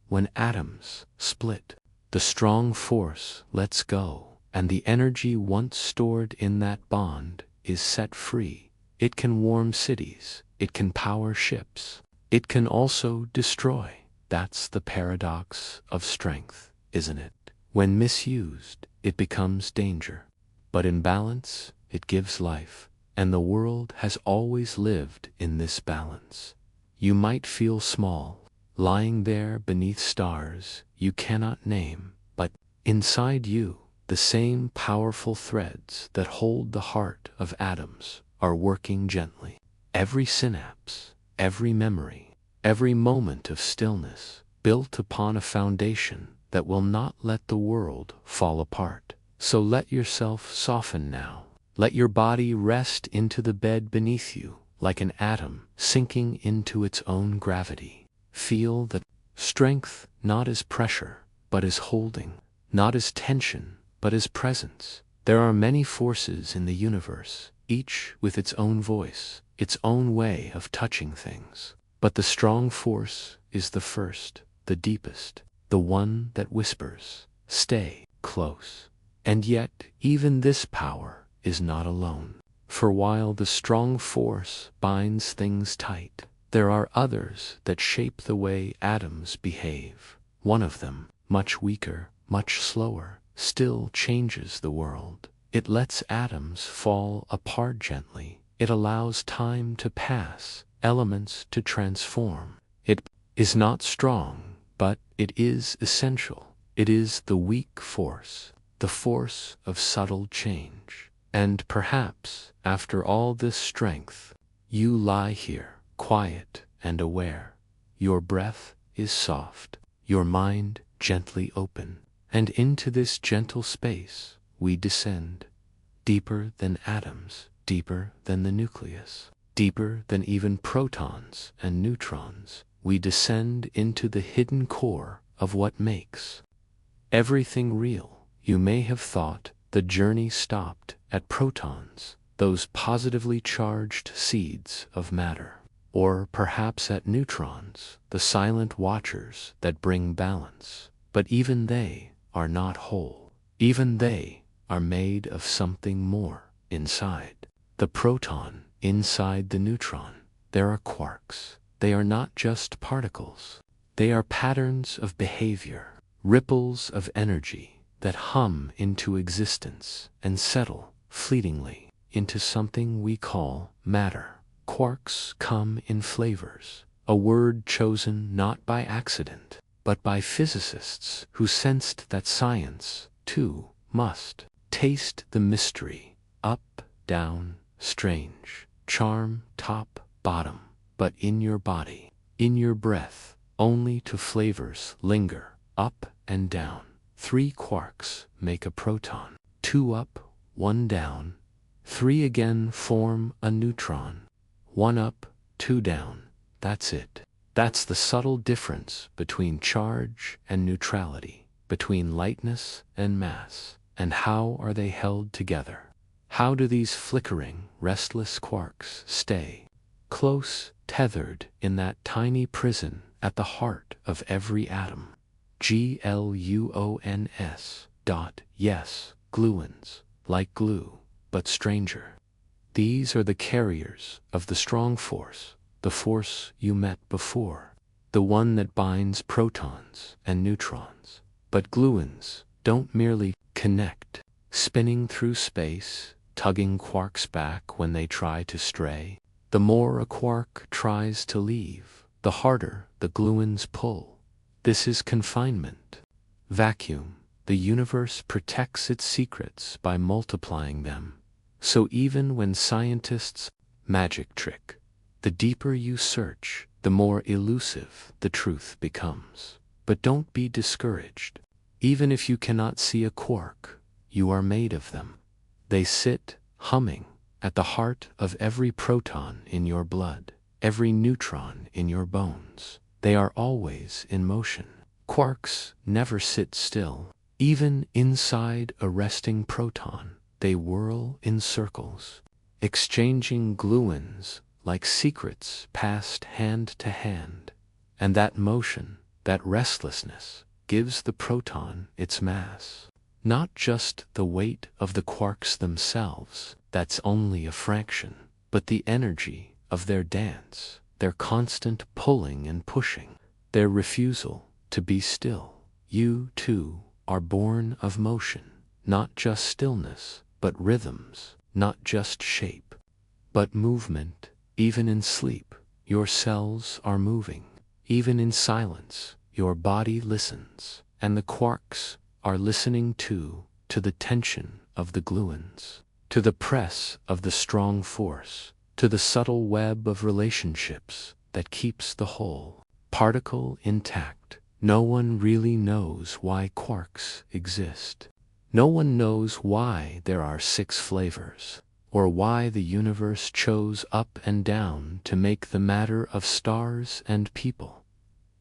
When atoms split, the strong force lets go, and the energy once stored in that bond is set free. It can warm cities, it can power ships, it can also destroy. That's the paradox of strength, isn't it? When misused, it becomes danger, but in balance, it gives life. And the world has always lived in this balance. You might feel small, lying there beneath stars you cannot name, but inside you, the same powerful threads that hold the heart of atoms are working gently. Every synapse, every memory, every moment of stillness, built upon a foundation that will not let the world fall apart. So let yourself soften now. Let your body rest into the bed beneath you, like an atom sinking into its own gravity. Feel that strength not as pressure, but as holding, not as tension, but as presence. There are many forces in the universe, each with its own voice, its own way of touching things. But the strong force is the first, the deepest, the one that whispers, "Stay close." And yet, even this power is not alone. For while the strong force binds things tight, there are others that shape the way atoms behave. One of them, much weaker, much slower, still changes the world. It lets atoms fall apart gently. It allows time to pass, elements to transform. It is not strong, but it is essential. It is the weak force, the force of subtle change. And perhaps, after all this strength, you lie here, quiet and aware. Your breath is soft, your mind gently open, and into this gentle space we descend, deeper than atoms, deeper than the nucleus, deeper than even protons and neutrons. We descend into the hidden core of what makes everything real. You may have thought the journey stopped at protons, those positively charged seeds of matter, or perhaps at neutrons, the silent watchers that bring balance. But even they are not whole. Even they are made of something more inside. The proton inside the neutron. There are quarks. They are not just particles. They are patterns of behavior, ripples of energy that hum into existence and settle fleetingly into something we call matter. Quarks come in flavors, a word chosen not by accident, but by physicists who sensed that science, too, must taste the mystery. Up, down, strange, charm, top, bottom, but in your body, in your breath, only two flavors linger, up and down. 3 quarks make a proton. 2 up, 1 down. 3 again form a neutron. 1 up, 2 down. That's it. That's the subtle difference between charge and neutrality, between lightness and mass. And how are they held together? How do these flickering, restless quarks stay close tethered in that tiny prison at the heart of every atom. Gluons. Yes, gluons, like glue, but stranger. These are the carriers of the strong force, the force you met before, the one that binds protons and neutrons. But gluons don't merely connect, spinning through space, tugging quarks back when they try to stray. The more a quark tries to leave, the harder the gluons pull. This is confinement. Vacuum. The universe protects its secrets by multiplying them. So even when scientists magic trick, the deeper you search, the more elusive the truth becomes. But don't be discouraged. Even if you cannot see a quark, you are made of them. They sit, humming, at the heart of every proton in your blood, every neutron in your bones. They are always in motion. Quarks never sit still. Even inside a resting proton, they whirl in circles, exchanging gluons like secrets passed hand to hand. And that motion, that restlessness, gives the proton its mass. Not just the weight of the quarks themselves, that's only a fraction, but the energy of their dance, their constant pulling and pushing, their refusal to be still. You, too, are born of motion, not just stillness, but rhythms, not just shape, but movement. Even in sleep, your cells are moving. Even in silence, your body listens, and the quarks are listening too, to the tension of the gluons, to the press of the strong force, to the subtle web of relationships that keeps the whole particle intact. No one really knows why quarks exist. No one knows why there are 6 flavors, or why the universe chose up and down to make the matter of stars and people.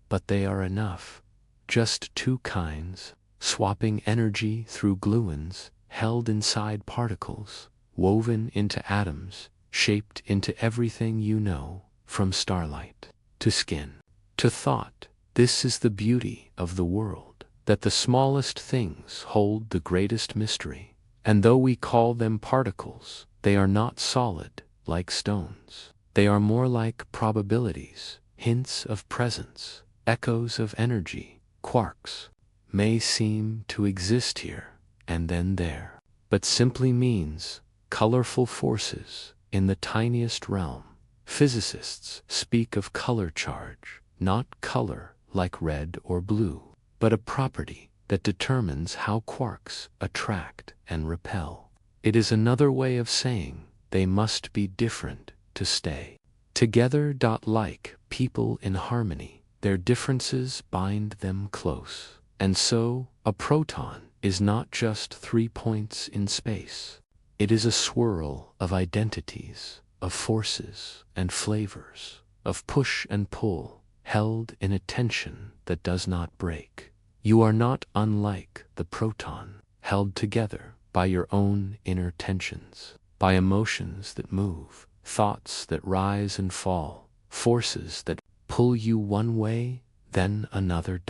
But they are enough. Just 2 kinds, swapping energy through gluons, held inside particles, woven into atoms, shaped into everything you know, from starlight to skin to thought. This is the beauty of the world, that the smallest things hold the greatest mystery. And though we call them particles, they are not solid like stones. They are more like probabilities, hints of presence, echoes of energy. Quarks may seem to exist here and then there, but simply means colorful forces in the tiniest realm. Physicists speak of color charge, not color like red or blue, but a property that determines how quarks attract and repel. It is another way of saying they must be different to stay together. Like people in harmony, their differences bind them close. And so, a proton is not just 3 points in space. It is a swirl of identities, of forces and flavors, of push and pull, held in a tension that does not break. You are not unlike the proton, held together by your own inner tensions, by emotions that move, thoughts that rise and fall, forces that pull you one way, then another.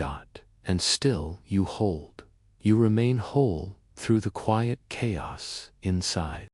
And still you hold. You remain whole through the quiet chaos inside.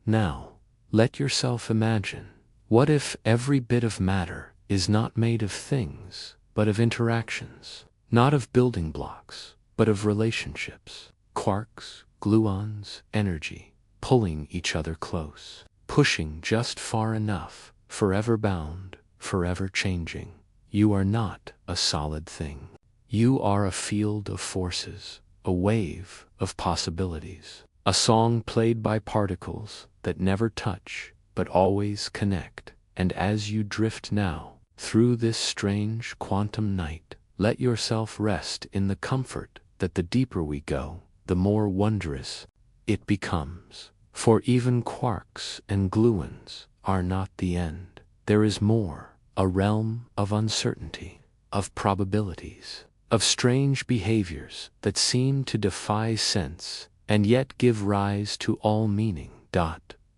Now, let yourself imagine, what if every bit of matter is not made of things, but of interactions, not of building blocks, but of relationships. Quarks, gluons, energy, pulling each other close, pushing just far enough, forever bound, forever changing. You are not a solid thing. You are a field of forces, a wave of possibilities, a song played by particles that never touch, but always connect. And as you drift now, through this strange quantum night, let yourself rest in the comfort that the deeper we go, the more wondrous it becomes. For even quarks and gluons are not the end. There is more, a realm of uncertainty, of probabilities, of strange behaviors that seem to defy sense and yet give rise to all meaning.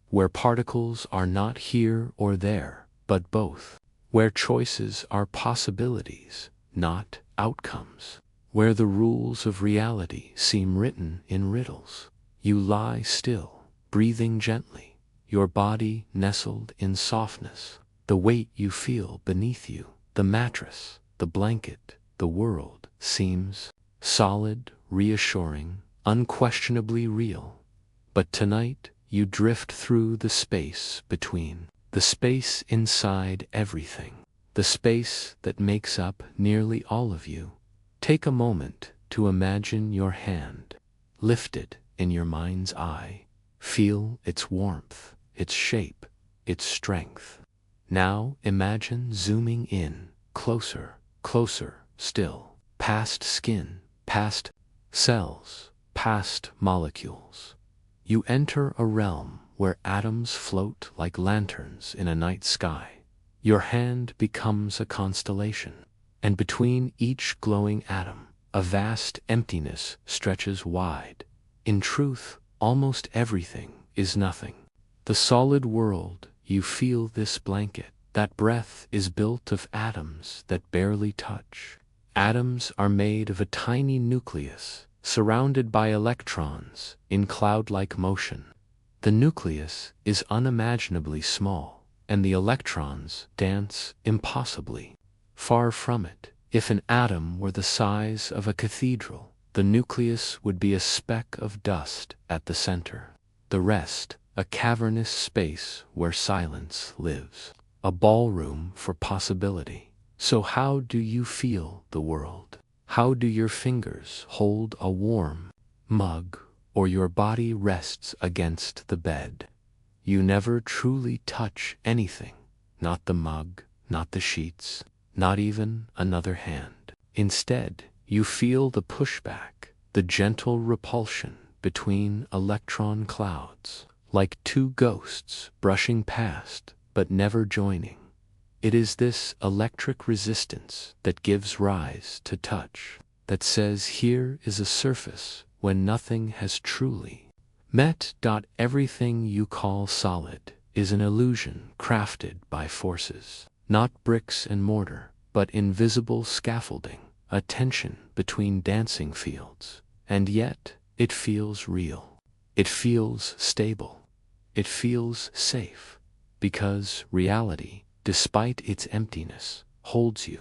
Where particles are not here or there, but both. where choices are possibilities, not outcomes, where the rules of reality seem written in riddles. You lie still, breathing gently, your body nestled in softness, the weight you feel beneath you, the mattress, the blanket, the world seems solid, reassuring, unquestionably real. But tonight you drift through the space between, the space inside everything, the space that makes up nearly all of you. Take a moment to imagine your hand, lifted in your mind's eye. Feel its warmth, its shape, its strength. Now imagine zooming in, closer, closer still, past skin, past cells, past molecules. You enter a realm where atoms float like lanterns in a night sky. Your hand becomes a constellation, and between each glowing atom, a vast emptiness stretches wide. In truth, almost everything is nothing. The solid world, you feel this blanket, that breath is built of atoms that barely touch. Atoms are made of a tiny nucleus, surrounded by electrons in cloud-like motion. The nucleus is unimaginably small, and the electrons dance impossibly. Far from it, if an atom were the size of a cathedral, the nucleus would be a speck of dust at the center. The rest, a cavernous space where silence lives, a ballroom for possibility. So how do you feel the world? How do your fingers hold a warm mug, or your body rests against the bed? You never truly touch anything, not the mug, not the sheets, not even another hand. Instead, you feel the pushback, the gentle repulsion between electron clouds, like two ghosts brushing past but never joining. It is this electric resistance that gives rise to touch, that says here is a surface when nothing has truly met. Everything you call solid is an illusion crafted by forces, not bricks and mortar, but invisible scaffolding, a tension between dancing fields. And yet, it feels real. It feels stable. It feels safe, because reality, despite its emptiness, holds you.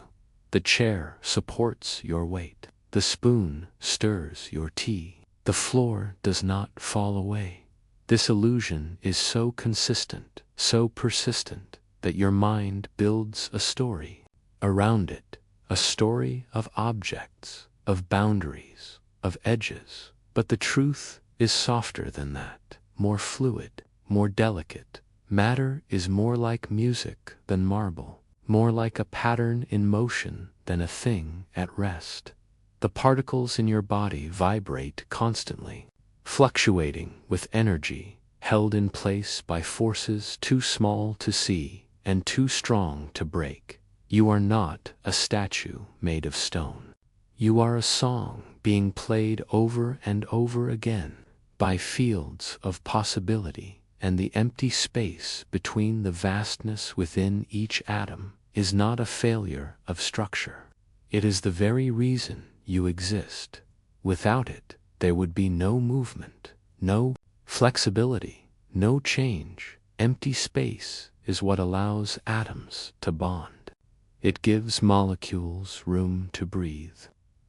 The chair supports your weight. The spoon stirs your tea. The floor does not fall away. This illusion is so consistent, so persistent, that your mind builds a story around it, a story of objects, of boundaries, of edges. But the truth is softer than that, more fluid, more delicate. Matter is more like music than marble, more like a pattern in motion than a thing at rest. The particles in your body vibrate constantly, fluctuating with energy, held in place by forces too small to see and too strong to break. You are not a statue made of stone. You are a song being played over and over again by fields of possibility, and the empty space between the vastness within each atom is not a failure of structure. It is the very reason you exist. Without it, there would be no movement, no flexibility, no change. Empty space is what allows atoms to bond. It gives molecules room to breathe.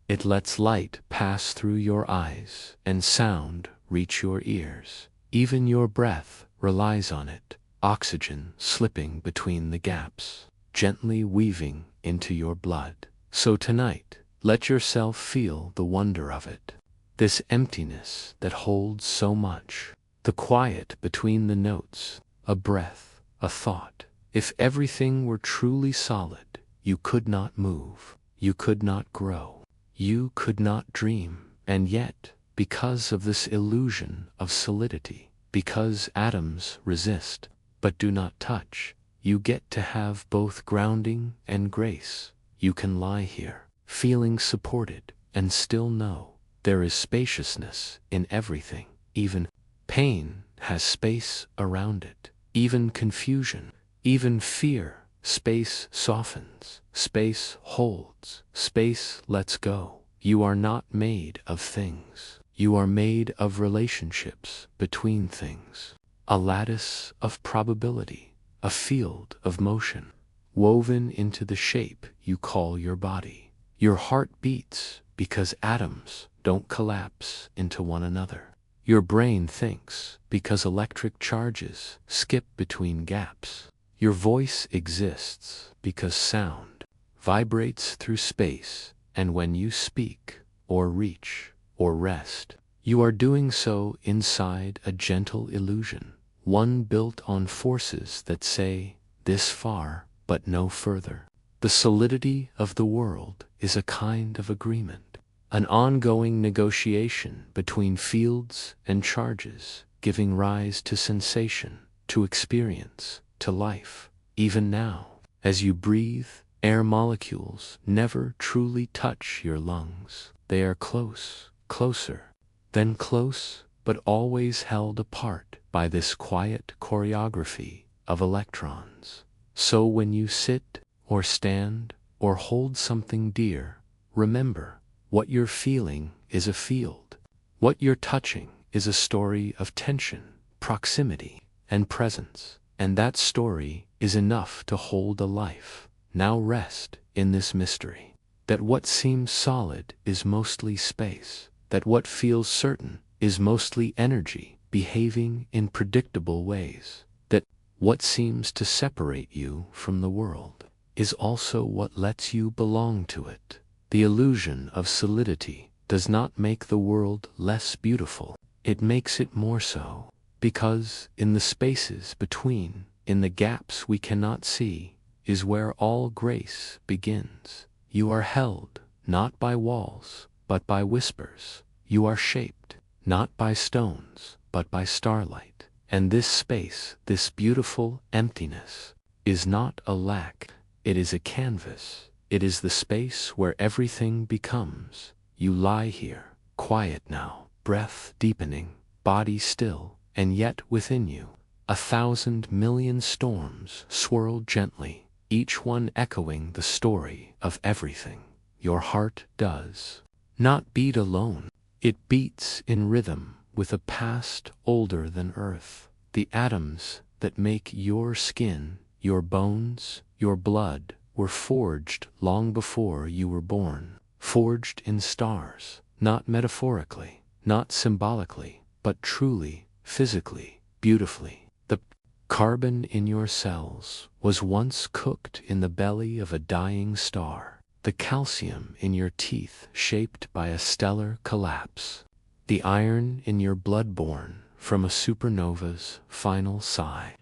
It lets light pass through your eyes and sound reach your ears. Even your breath relies on it, oxygen slipping between the gaps, gently weaving into your blood. So tonight, let yourself feel the wonder of it. This emptiness that holds so much, the quiet between the notes, a breath, a thought. If everything were truly solid, you could not move, you could not grow, you could not dream. And yet, because of this illusion of solidity, because atoms resist but do not touch, you get to have both grounding and grace. You can lie here, feeling supported, and still know there is spaciousness in everything. Even pain has space around it. Even confusion, even fear Space softens, space holds, space lets go. You are not made of things. You are made of relationships between things. A lattice of probability, a field of motion, woven into the shape you call your body. Your heart beats because atoms don't collapse into one another. Your brain thinks because electric charges skip between gaps. Your voice exists because sound vibrates through space, and when you speak, or reach, or rest, you are doing so inside a gentle illusion, one built on forces that say, this far, but no further. The solidity of the world is a kind of agreement, an ongoing negotiation between fields and charges, giving rise to sensation, to experience, to life. Even now, as you breathe, air molecules never truly touch your lungs. They are close, closer, then close, but always held apart by this quiet choreography of electrons. So when you sit, or stand, or hold something dear, remember, what you're feeling is a field. What you're touching is a story of tension, proximity, and presence. And that story is enough to hold a life. Now rest in this mystery, that what seems solid is mostly space, that what feels certain is mostly energy behaving in predictable ways, that what seems to separate you from the world is also what lets you belong to it. The illusion of solidity does not make the world less beautiful, it makes it more so. Because in the spaces between, in the gaps we cannot see, is where all grace begins. You are held, not by walls, but by whispers. You are shaped, not by stones, but by starlight. And this space, this beautiful emptiness, is not a lack, it is a canvas. It is the space where everything becomes. You lie here, quiet now, breath deepening, body still, and yet within you, 1,000 million storms swirl gently, each one echoing the story of everything. Your heart does not beat alone. It beats in rhythm with a past older than Earth. The atoms that make your skin, your bones, your blood were forged long before you were born. Forged in stars, not metaphorically, not symbolically, but truly, physically, beautifully. The carbon in your cells was once cooked in the belly of a dying star. The calcium in your teeth shaped by a stellar collapse. The iron in your blood born from a supernova's final sigh.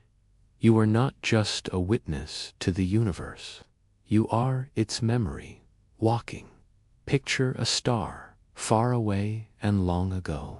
You are not just a witness to the universe. You are its memory, walking. Picture a star, far away and long ago.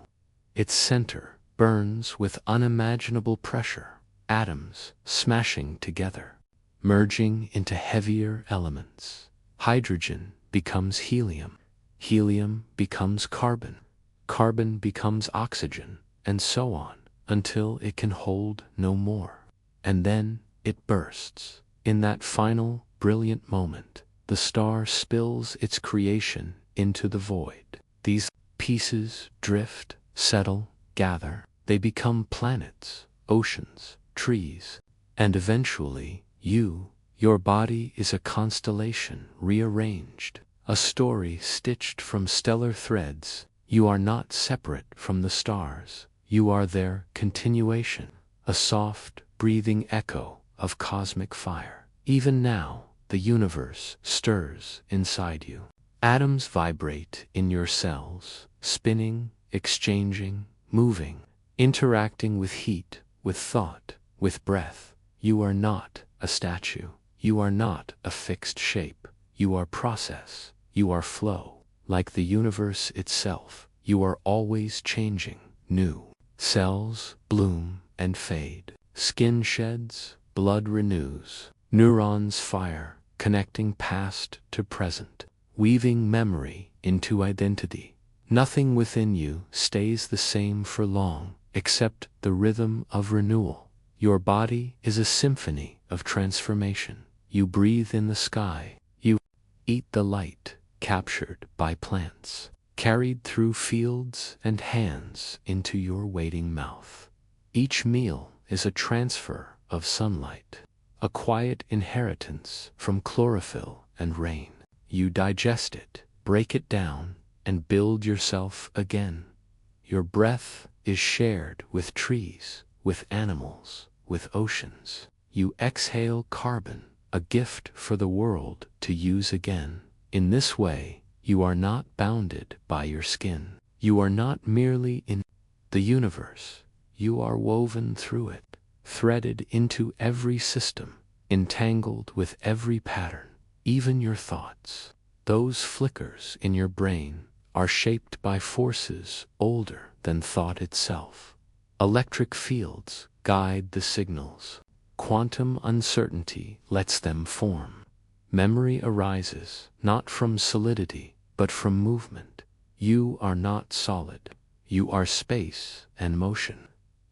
Its center burns with unimaginable pressure, atoms smashing together, merging into heavier elements. Hydrogen becomes helium, helium becomes carbon, carbon becomes oxygen, and so on, until it can hold no more. And then it bursts. In that final, brilliant moment, the star spills its creation into the void. These pieces drift, settle, gather. They become planets, oceans, trees, and eventually, your body is a constellation rearranged, a story stitched from stellar threads. You are not separate from the stars. You are their continuation, a soft, breathing echo of cosmic fire. Even now, the universe stirs inside you. Atoms vibrate in your cells, spinning, exchanging, moving, interacting with heat, with thought, with breath. You are not a statue. You are not a fixed shape. You are process. You are flow. Like the universe itself, you are always changing, new. Cells bloom and fade. Skin sheds, blood renews. Neurons fire, connecting past to present, weaving memory into identity. Nothing within you stays the same for long, except the rhythm of renewal. Your body is a symphony of transformation. You breathe in the sky. You eat the light captured by plants, carried through fields and hands into your waiting mouth. Each meal is a transfer of sunlight, a quiet inheritance from chlorophyll and rain. You digest it, break it down, and build yourself again. Your breath is shared with trees, with animals, with oceans. You exhale carbon, a gift for the world to use again. In this way, you are not bounded by your skin. You are not merely in the universe. You are woven through it, threaded into every system, entangled with every pattern, even your thoughts. Those flickers in your brain are shaped by forces older than thought itself. Electric fields guide the signals. Quantum uncertainty lets them form. Memory arises not from solidity, but from movement. You are not solid. You are space and motion.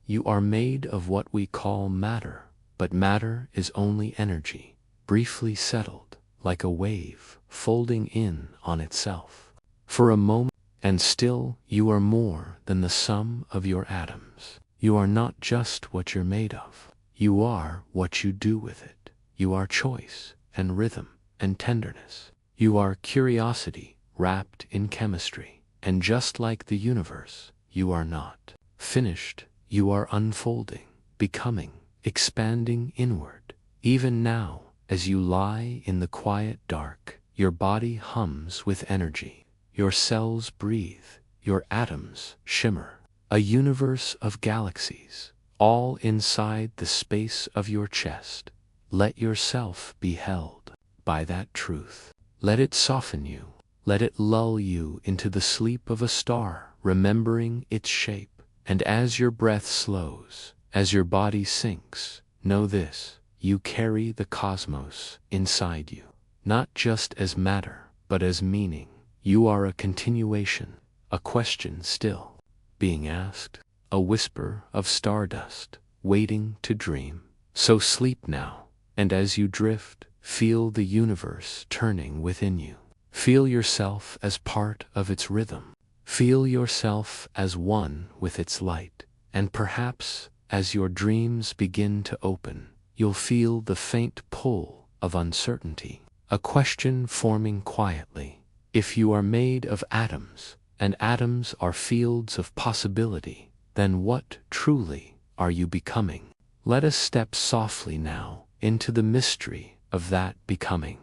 You are made of what we call matter, but matter is only energy, briefly settled, like a wave, folding in on itself. For a moment, and still you are more than the sum of your atoms. You are not just what you're made of. You are what you do with it. You are choice and rhythm and tenderness. You are curiosity wrapped in chemistry. And just like the universe, you are not finished. You are unfolding, becoming, expanding inward. Even now, as you lie in the quiet dark, your body hums with energy. Your cells breathe, your atoms shimmer. A universe of galaxies, all inside the space of your chest. Let yourself be held by that truth. Let it soften you. Let it lull you into the sleep of a star, remembering its shape. And as your breath slows, as your body sinks, know this: you carry the cosmos inside you, not just as matter, but as meaning. You are a continuation, a question still being asked, a whisper of stardust waiting to dream. So sleep now, and as you drift, feel the universe turning within you. Feel yourself as part of its rhythm. Feel yourself as one with its light, and perhaps, as your dreams begin to open, you'll feel the faint pull of uncertainty, a question forming quietly. If you are made of atoms, and atoms are fields of possibility, then what truly are you becoming? Let us step softly now into the mystery of that becoming.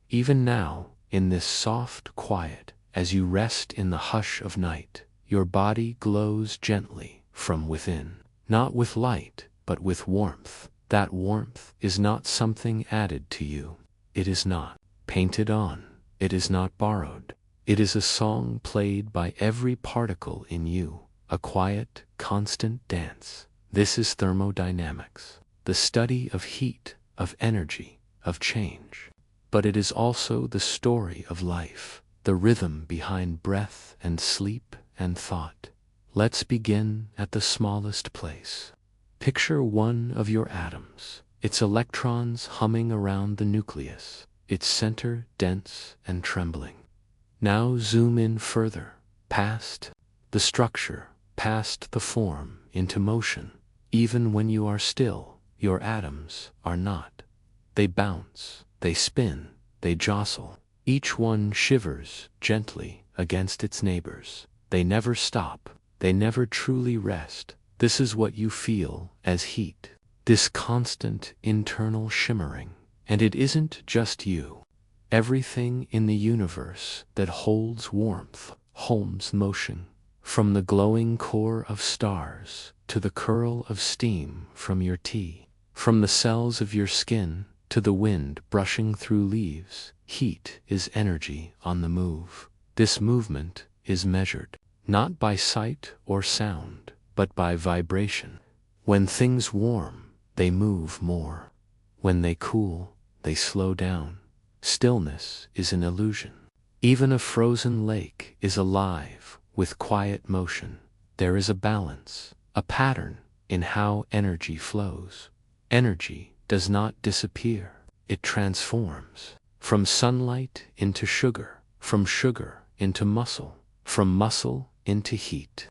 Even now, in this soft quiet, as you rest in the hush of night, your body glows gently from within, not with light, but with warmth. That warmth is not something added to you. It is not painted on. It is not borrowed. It is a song played by every particle in you, a quiet, constant dance. This is thermodynamics, the study of heat, of energy, of change. But it is also the story of life, the rhythm behind breath and sleep and thought. Let's begin at the smallest place. Picture one of your atoms, its electrons humming around the nucleus, its center dense and trembling. Now zoom in further, past the structure, past the form, into motion. Even when you are still, your atoms are not. They bounce, they spin, they jostle. Each one shivers gently against its neighbors. They never stop. They never truly rest. This is what you feel as heat, this constant internal shimmering. And it isn't just you. Everything in the universe that holds warmth, holds motion, from the glowing core of stars to the curl of steam from your tea, from the cells of your skin to the wind brushing through leaves. Heat is energy on the move. This movement is measured, not by sight or sound, but by vibration. When things warm, they move more. When they cool, they slow down. Stillness is an illusion. Even a frozen lake is alive with quiet motion. There is a balance, a pattern in how energy flows. Energy does not disappear. it transforms. From sunlight into sugar, from sugar into muscle, from muscle into heat.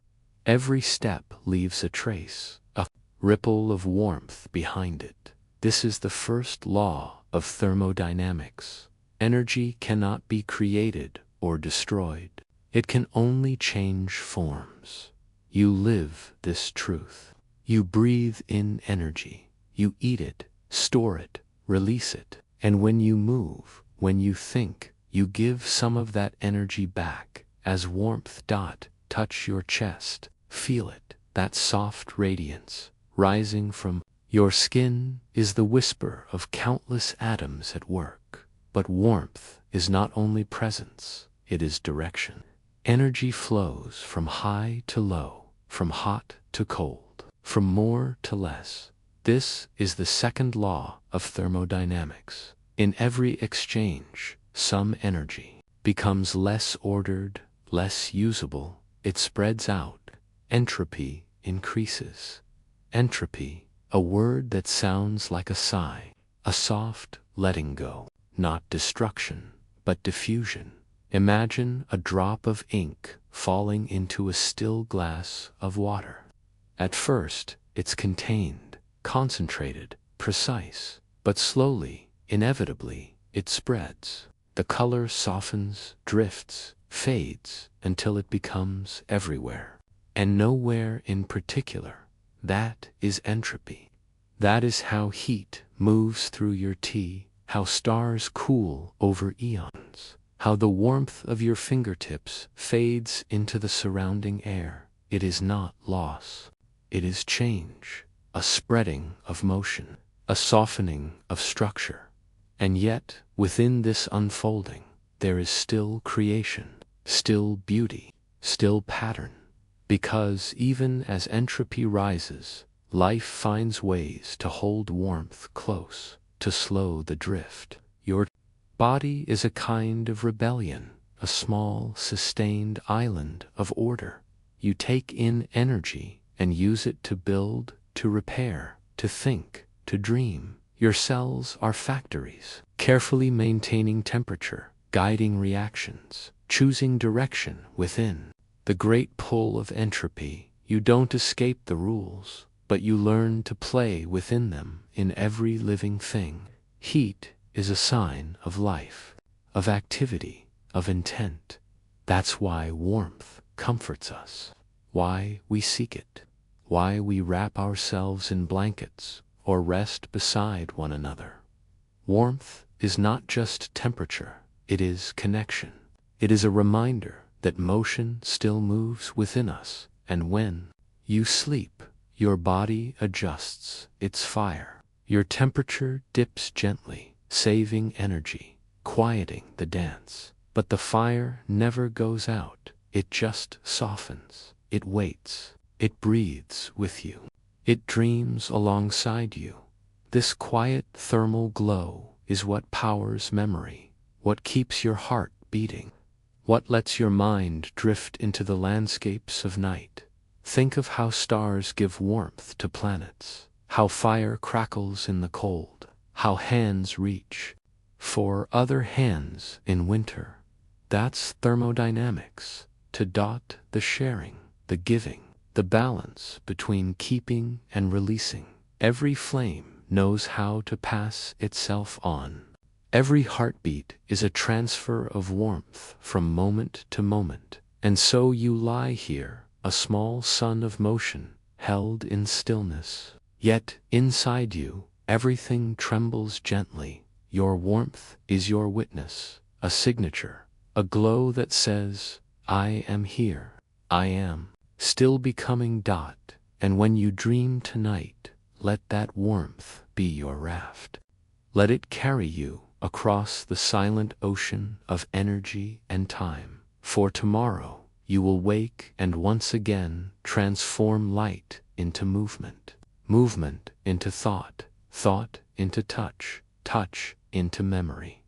Every step leaves a trace, a ripple of warmth behind it. This is the first law of thermodynamics. Energy cannot be created or destroyed. It can only change forms. You live this truth. You breathe in energy. You eat it, store it, release it. And when you move, when you think, you give some of that energy back as warmth. Touch your chest. Feel it, that soft radiance rising from your skin is the whisper of countless atoms at work. But warmth is not only presence, it is direction. Energy flows from high to low, from hot to cold, from more to less. This is the second law of thermodynamics. In every exchange, some energy becomes less ordered, less usable. It spreads out. Entropy increases. Entropy, a word that sounds like a sigh, a soft letting go. Not destruction, but diffusion. Imagine a drop of ink falling into a still glass of water. At first, it's contained, concentrated, precise, but slowly, inevitably, it spreads. The color softens, drifts, fades, until it becomes everywhere. And nowhere in particular. That is entropy. That is how heat moves through your tea, how stars cool over eons, how the warmth of your fingertips fades into the surrounding air. It is not loss. It is change, a spreading of motion, a softening of structure. And yet, within this unfolding, there is still creation, still beauty, still pattern. Because even as entropy rises, life finds ways to hold warmth close, to slow the drift. Your body is a kind of rebellion, a small, sustained island of order. You take in energy and use it to build, to repair, to think, to dream. Your cells are factories, carefully maintaining temperature, guiding reactions, choosing direction within. The great pull of entropy, you don't escape the rules, but you learn to play within them in every living thing. Heat is a sign of life, of activity, of intent. That's why warmth comforts us, why we seek it, why we wrap ourselves in blankets or rest beside one another. Warmth is not just temperature, it is connection. It is a reminder that motion still moves within us, and when you sleep, your body adjusts its fire. Your temperature dips gently, saving energy, quieting the dance. But the fire never goes out. It just softens. It waits. It breathes with you. It dreams alongside you. This quiet thermal glow is what powers memory, what keeps your heart beating, what lets your mind drift into the landscapes of night. Think of how stars give warmth to planets, how fire crackles in the cold, how hands reach for other hands in winter. That's thermodynamics, the sharing, the giving, the balance between keeping and releasing. Every flame knows how to pass itself on. Every heartbeat is a transfer of warmth from moment to moment. And so you lie here, a small sun of motion, held in stillness. Yet, inside you, everything trembles gently. Your warmth is your witness, a signature, a glow that says, I am here. I am still becoming. And when you dream tonight, let that warmth be your raft. Let it carry you across the silent ocean of energy and time. For tomorrow, you will wake and once again transform light into movement, movement into thought, thought into touch, touch into memory.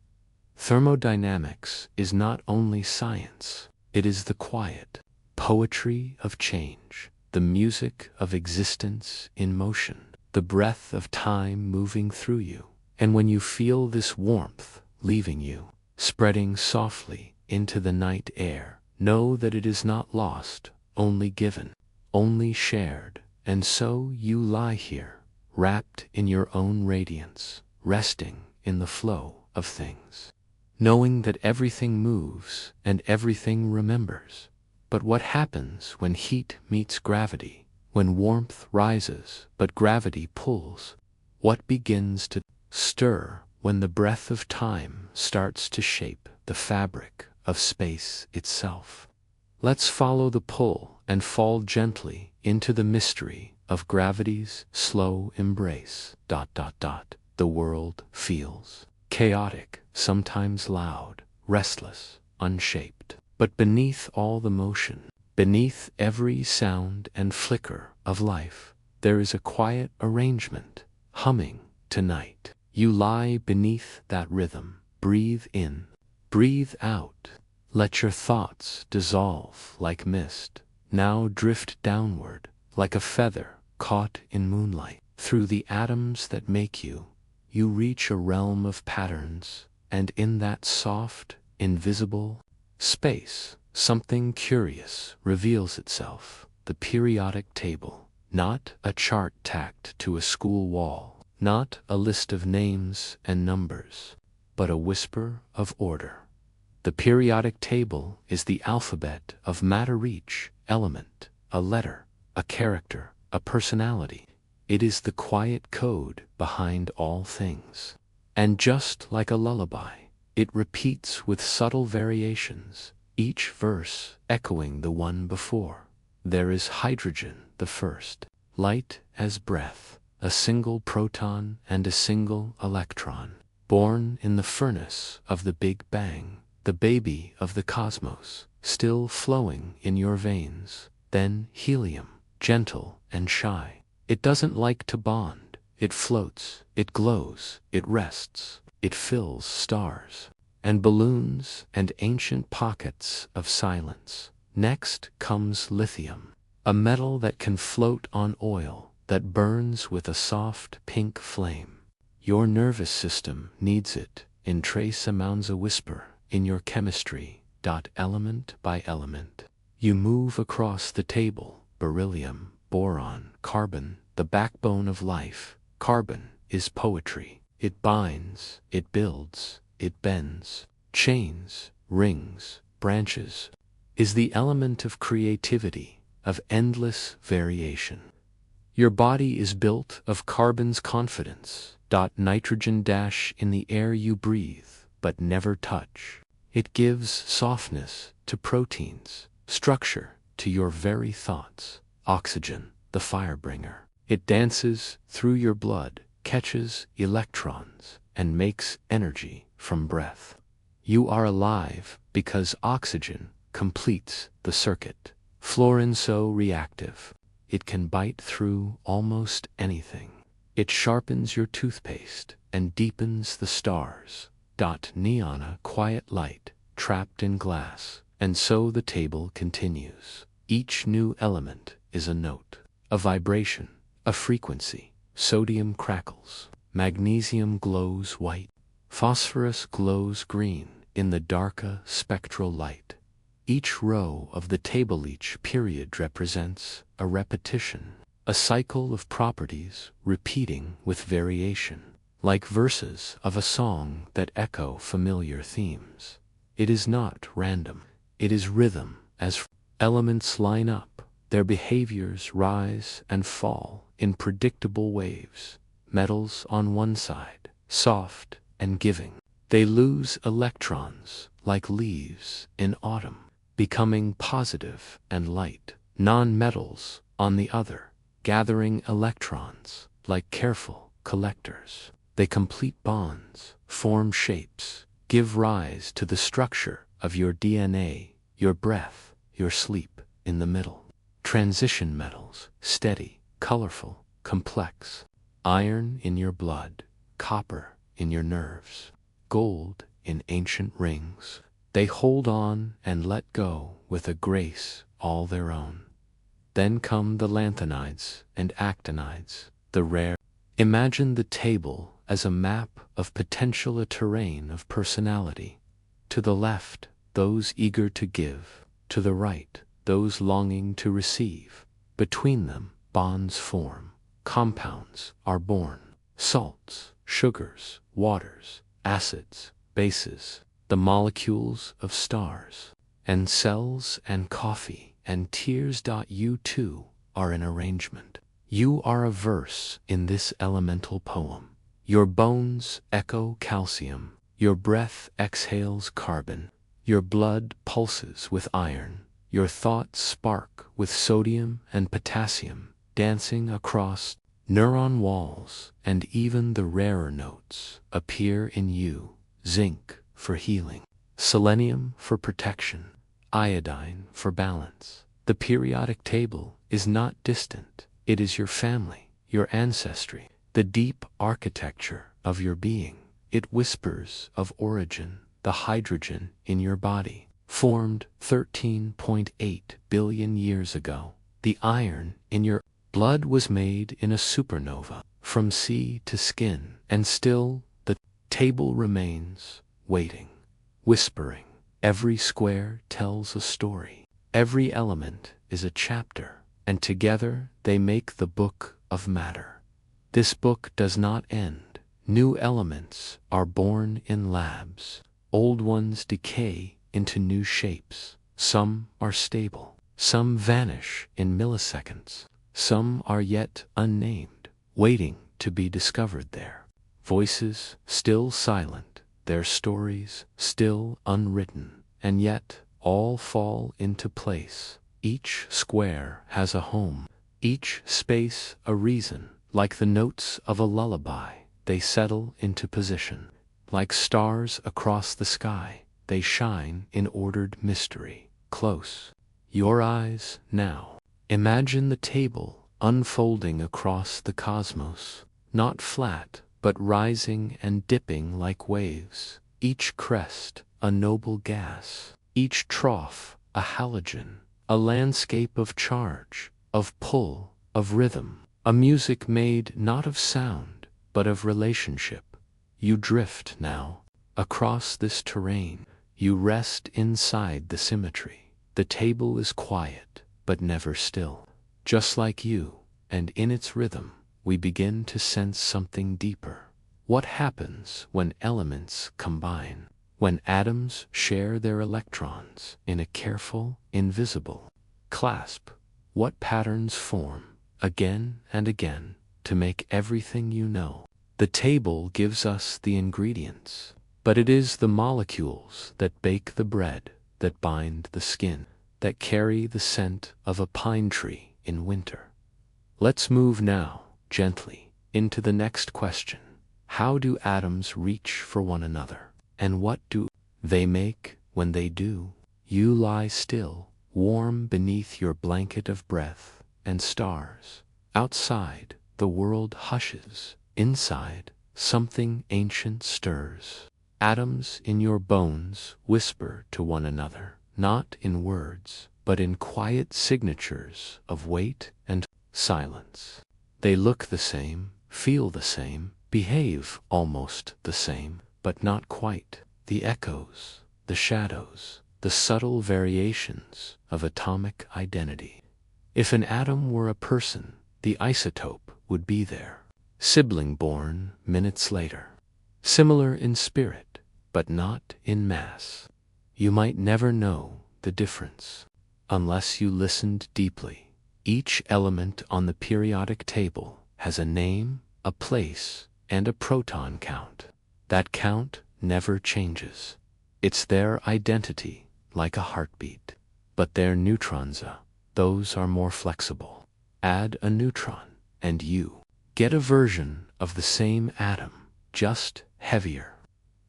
Thermodynamics is not only science, it is the quiet poetry of change, the music of existence in motion, the breath of time moving through you. And when you feel this warmth leaving you, spreading softly into the night air, know that it is not lost, only given, only shared. And so you lie here, wrapped in your own radiance, resting in the flow of things, knowing that everything moves and everything remembers. But what happens when heat meets gravity, when warmth rises but gravity pulls? What begins to stir when the breath of time starts to shape the fabric of space itself? Let's follow the pull and fall gently into the mystery of gravity's slow embrace. The world feels chaotic, sometimes loud, restless, unshaped. But beneath all the motion, beneath every sound and flicker of life, there is a quiet arrangement, humming tonight. You lie beneath that rhythm. Breathe in, breathe out. Let your thoughts dissolve like mist. Now drift downward, like a feather caught in moonlight. Through the atoms that make you, you reach a realm of patterns, and in that soft, invisible space, something curious reveals itself. The periodic table, not a chart tacked to a school wall, not a list of names and numbers, but a whisper of order. The periodic table is the alphabet of matter, each element, a letter, a character, a personality. It is the quiet code behind all things. And just like a lullaby, it repeats with subtle variations, each verse echoing the one before. There is hydrogen, the first, light as breath, a single proton and a single electron, born in the furnace of the Big Bang, the baby of the cosmos, still flowing in your veins. Then helium, gentle and shy. It doesn't like to bond. It floats, it glows, it rests, it fills stars and balloons and ancient pockets of silence. Next comes lithium, a metal that can float on oil, that burns with a soft pink flame. Your nervous system needs it, in trace amounts a whisper, in your chemistry. Element by element, you move across the table. Beryllium, boron, carbon, the backbone of life. Carbon is poetry. It binds, it builds, it bends, chains, rings, branches, is the element of creativity, of endless variation. Your body is built of carbon's confidence. Nitrogen in the air you breathe, but never touch. It gives softness to proteins, structure to your very thoughts. Oxygen, the firebringer. It dances through your blood, catches electrons, and makes energy from breath. You are alive because oxygen completes the circuit. Fluorine so reactive, it can bite through almost anything. It sharpens your toothpaste and deepens the stars. Neon, a quiet light, trapped in glass. And so the table continues. Each new element is a note, a vibration, a frequency. Sodium crackles, magnesium glows white, phosphorus glows green in the darker spectral light. Each row of the table, each period represents a repetition, a cycle of properties repeating with variation, like verses of a song that echo familiar themes. It is not random, it is rhythm. As elements line up, their behaviors rise and fall in predictable waves. Metals on one side, soft and giving. They lose electrons like leaves in autumn, becoming positive and light. Non-metals, on the other, gathering electrons like careful collectors. They complete bonds, form shapes, give rise to the structure of your DNA, your breath, your sleep. In the middle, transition metals, steady, colorful, complex. Iron in your blood, copper in your nerves, gold in ancient rings. They hold on and let go with a grace all their own. Then come the lanthanides and actinides, the rare. Imagine the table as a map of potential, a terrain of personality. To the left, those eager to give; to the right, those longing to receive. Between them, bonds form, compounds are born, salts, sugars, waters, acids, bases, the molecules of stars, and cells and coffee and tears. You too are an arrangement. You are a verse in this elemental poem. Your bones echo calcium, your breath exhales carbon, your blood pulses with iron, your thoughts spark with sodium and potassium, dancing across neuron walls, and even the rarer notes appear in you: zinc for healing, selenium for protection, iodine for balance. The periodic table is not distant. It is your family, your ancestry, the deep architecture of your being. It whispers of origin. The hydrogen in your body formed 13.8 billion years ago. The iron in your blood was made in a supernova, from sea to skin, and still the table remains, waiting, whispering. Every square tells a story. Every element is a chapter, and together they make the book of matter. This book does not end. New elements are born in labs. Old ones decay into new shapes. Some are stable. Some vanish in milliseconds. Some are yet unnamed, waiting to be discovered there. Voices still silent, their stories still unwritten, and yet all fall into place. Each square has a home, each space a reason. Like the notes of a lullaby, they settle into position. Like stars across the sky, they shine in ordered mystery. Close your eyes now. Imagine the table unfolding across the cosmos, not flat, but rising and dipping like waves. Each crest a noble gas, each trough a halogen, a landscape of charge, of pull, of rhythm. A music made not of sound, but of relationship. You drift now across this terrain. You rest inside the symmetry. The table is quiet, but never still. Just like you, and in its rhythm, we begin to sense something deeper. What happens when elements combine? When atoms share their electrons in a careful, invisible clasp? What patterns form again and again to make everything you know? The table gives us the ingredients, but it is the molecules that bake the bread, that bind the skin, that carry the scent of a pine tree in winter. Let's move now, gently, into the next question. How do atoms reach for one another? And what do they make when they do? You lie still, warm beneath your blanket of breath and stars. Outside, the world hushes. Inside, something ancient stirs. Atoms in your bones whisper to one another, not in words, but in quiet signatures of weight and silence. They look the same, feel the same, behave almost the same, but not quite. The echoes, the shadows, the subtle variations of atomic identity. If an atom were a person, the isotope would be there, sibling born minutes later. Similar in spirit, but not in mass. You might never know the difference unless you listened deeply. Each element on the periodic table has a name, a place, and a proton count. That count never changes. It's their identity, like a heartbeat. But their neutrons, those are more flexible. Add a neutron, and you get a version of the same atom, just heavier.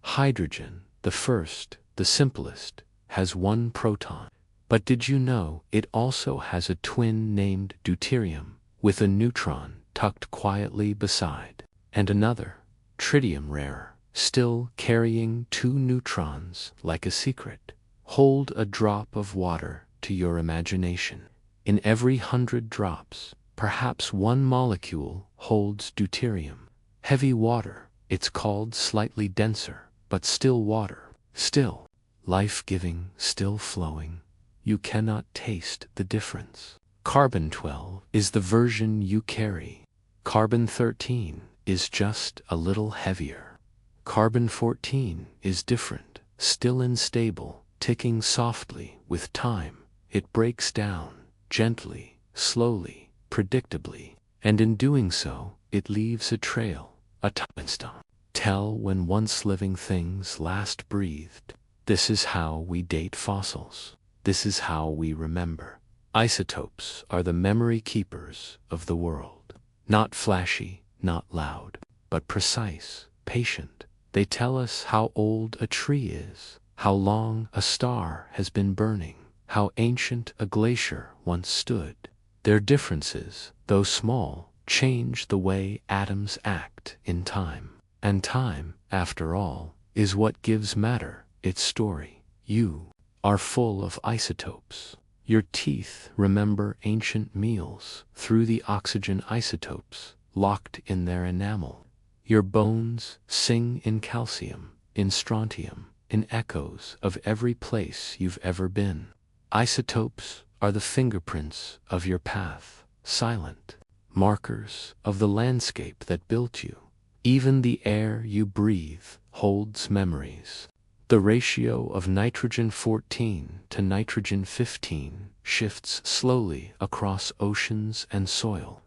Hydrogen, the first, the simplest, has one proton. But did you know it also has a twin named deuterium, with a neutron tucked quietly beside, and another, tritium rarer, still carrying two neutrons like a secret? Hold a drop of water to your imagination. In every 100 drops, perhaps one molecule holds deuterium. Heavy water It's called slightly denser, but still water. Still life-giving, still flowing. You cannot taste the difference. Carbon-12 is the version you carry. Carbon-13 is just a little heavier. Carbon-14 is different, still unstable, ticking softly with time. It breaks down, gently, slowly, predictably, and in doing so, it leaves a trail, a timestone. Tell when once living things last breathed. This is how we date fossils. This is how we remember. Isotopes are the memory keepers of the world. Not flashy, not loud, but precise, patient. They tell us how old a tree is, how long a star has been burning, how ancient a glacier once stood. Their differences, though small, change the way atoms act in time. And time, after all, is what gives matter its story. You are full of isotopes. Your teeth remember ancient meals through the oxygen isotopes locked in their enamel. Your bones sing in calcium, in strontium, in echoes of every place you've ever been. Isotopes are the fingerprints of your path, silent markers of the landscape that built you. Even the air you breathe holds memories. The ratio of nitrogen-14 to nitrogen-15 shifts slowly across oceans and soil.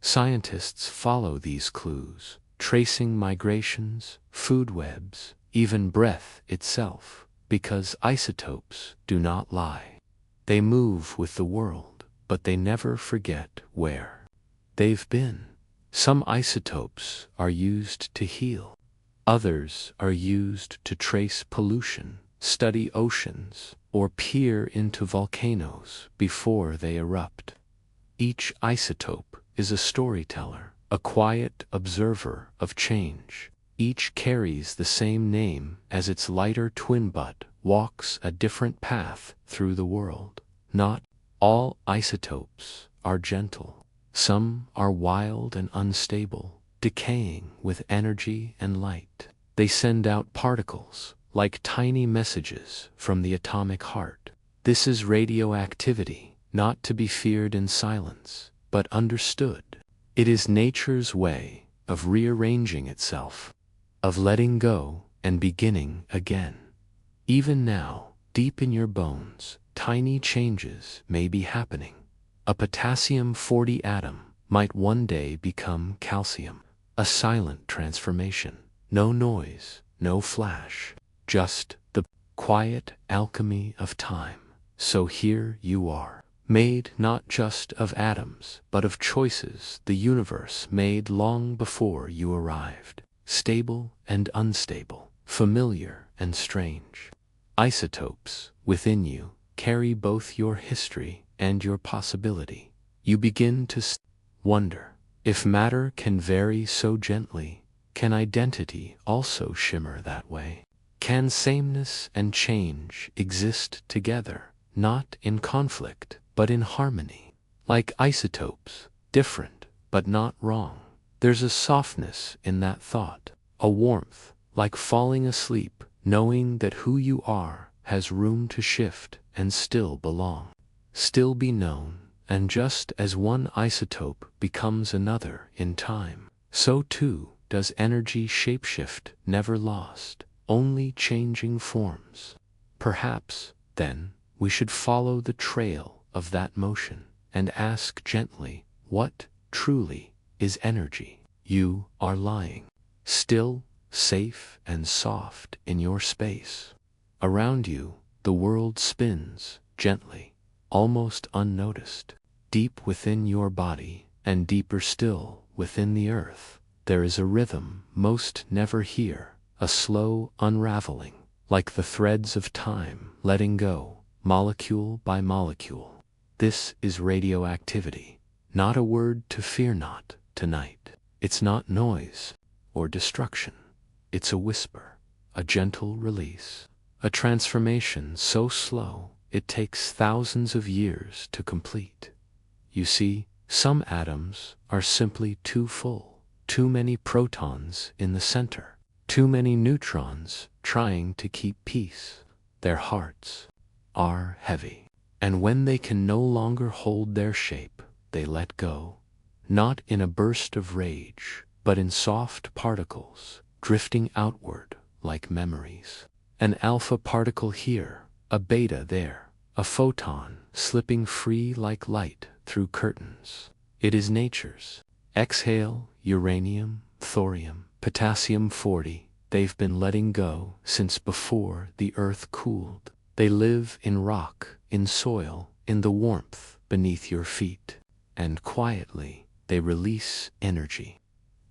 Scientists follow these clues, tracing migrations, food webs, even breath itself, because isotopes do not lie. They move with the world, but they never forget where they've been. Some isotopes are used to heal. Others are used to trace pollution, study oceans, or peer into volcanoes before they erupt. Each isotope is a storyteller, a quiet observer of change. Each carries the same name as its lighter twin but walks a different path through the world. Not all isotopes are gentle. Some are wild and unstable, decaying with energy and light. They send out particles, like tiny messages from the atomic heart. This is radioactivity, not to be feared in silence, but understood. It is nature's way of rearranging itself, of letting go and beginning again. Even now, deep in your bones, tiny changes may be happening. A potassium-40 atom might one day become calcium. A silent transformation. No noise, no flash, just the quiet alchemy of time. So here you are, made not just of atoms, but of choices the universe made long before you arrived. Stable and unstable, familiar and strange. Isotopes within you carry both your history and your possibility. You begin to wonder, if matter can vary so gently, can identity also shimmer that way? Can sameness and change exist together, not in conflict, but in harmony? Like isotopes, different, but not wrong. There's a softness in that thought, a warmth, like falling asleep, knowing that who you are has room to shift and still belong, still be known. And just as one isotope becomes another in time, so too does energy shapeshift, never lost, only changing forms. Perhaps, then, we should follow the trail of that motion and ask gently, what truly is energy? You are lying, still, safe and soft in your space. Around you, the world spins gently, almost unnoticed. Deep within your body, and deeper still within the earth, there is a rhythm most never hear, a slow unraveling, like the threads of time letting go, molecule by molecule. This is radioactivity, not a word to fear not tonight. It's not noise or destruction. It's a whisper, a gentle release, a transformation so slow it takes thousands of years to complete. You see, some atoms are simply too full, too many protons in the center, too many neutrons trying to keep peace. Their hearts are heavy, and when they can no longer hold their shape, they let go, not in a burst of rage, but in soft particles, drifting outward like memories. An alpha particle here, a beta there, a photon slipping free like light through curtains. It is nature's. Exhale, uranium, thorium, potassium-40, they've been letting go since before the earth cooled. They live in rock, in soil, in the warmth beneath your feet. And quietly, they release energy.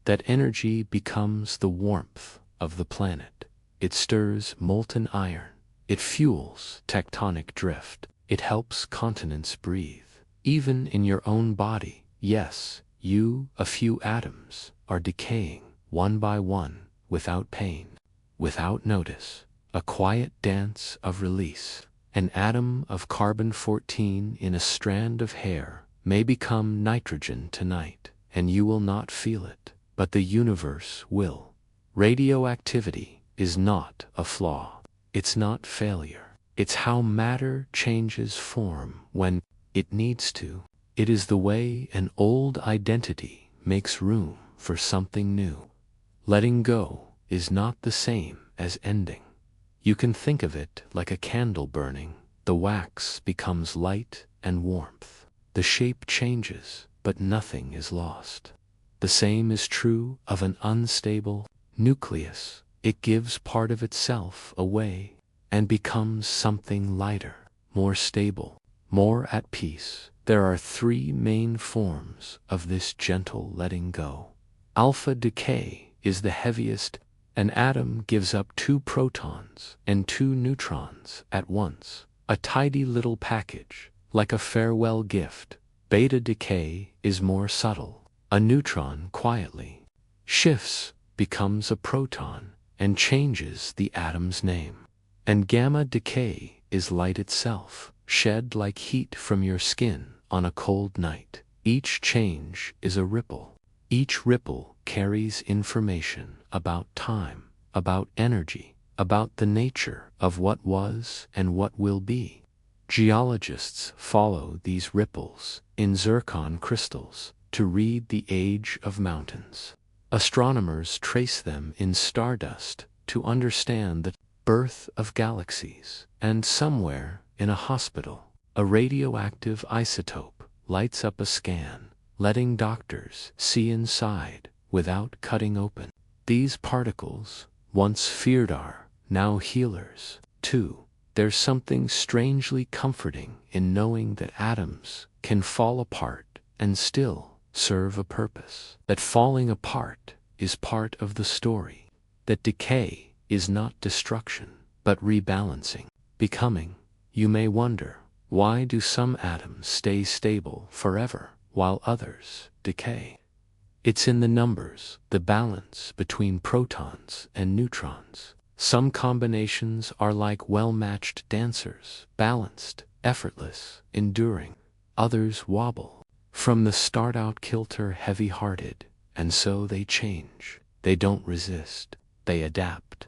That energy becomes the warmth of the planet. It stirs molten iron. It fuels tectonic drift. It helps continents breathe. Even in your own body, yes, you, a few atoms, are decaying, one by one, without pain, without notice. A quiet dance of release. An atom of carbon-14 in a strand of hair may become nitrogen tonight, and you will not feel it, but the universe will. Radioactivity is not a flaw. It's not failure. It's how matter changes form when it needs to. It is the way an old identity makes room for something new. Letting go is not the same as ending. You can think of it like a candle burning. The wax becomes light and warmth. The shape changes, but nothing is lost. The same is true of an unstable nucleus. It gives part of itself away and becomes something lighter, more stable, more at peace. There are three main forms of this gentle letting go. Alpha decay is the heaviest. An atom gives up 2 protons and 2 neutrons at once, a tidy little package, like a farewell gift. Beta decay is more subtle. A neutron quietly shifts, becomes a proton, and changes the atom's name. And gamma decay is light itself, shed like heat from your skin on a cold night. Each change is a ripple. Each ripple carries information about time, about energy, about the nature of what was and what will be. Geologists follow these ripples in zircon crystals to read the age of mountains. Astronomers trace them in stardust to understand the birth of galaxies. And somewhere in a hospital, a radioactive isotope lights up a scan, letting doctors see inside without cutting open. These particles, once feared, are now healers, too. There's something strangely comforting in knowing that atoms can fall apart and still serve a purpose. That falling apart is part of the story. That decay is not destruction, but rebalancing, becoming. You may wonder, why do some atoms stay stable forever while others decay? It's in the numbers, the balance between protons and neutrons. Some combinations are like well-matched dancers, balanced, effortless, enduring. Others wobble from the start out kilter, heavy-hearted, and so they change. They don't resist, they adapt.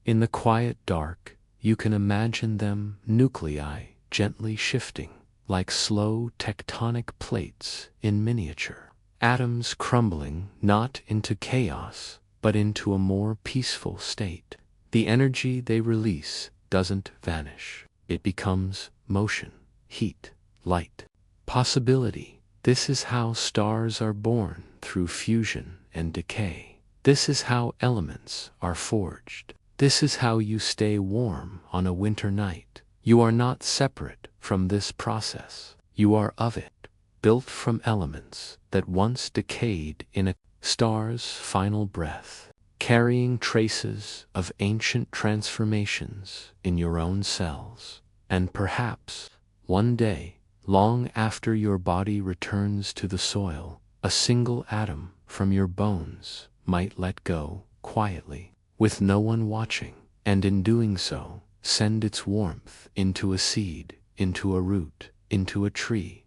In the quiet dark, you can imagine them, nuclei, gently shifting, like slow tectonic plates in miniature. Atoms crumbling not into chaos, but into a more peaceful state. The energy they release doesn't vanish. It becomes motion, heat, light, possibility. This is how stars are born, through fusion and decay. This is how elements are forged. This is how you stay warm on a winter night. You are not separate from this process. You are of it. Built from elements that once decayed in a star's final breath, carrying traces of ancient transformations in your own cells. And perhaps, one day, long after your body returns to the soil, a single atom from your bones might let go quietly, with no one watching, and in doing so, send its warmth into a seed, into a root, into a tree.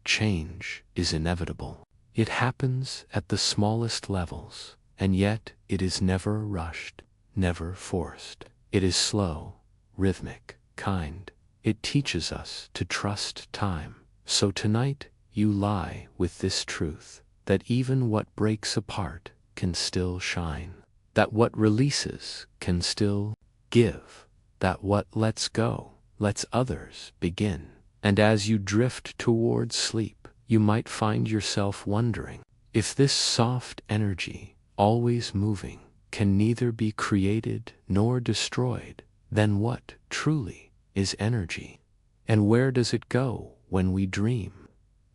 Change is inevitable. It happens at the smallest levels, and yet it is never rushed, never forced. It is slow, rhythmic, kind. It teaches us to trust time. So tonight you lie with this truth, that even what breaks apart can still shine, that what releases can still give, that what lets go lets others begin. And as you drift towards sleep, you might find yourself wondering if this soft energy, always moving, can neither be created nor destroyed. Then what truly is energy? And where does it go when we dream?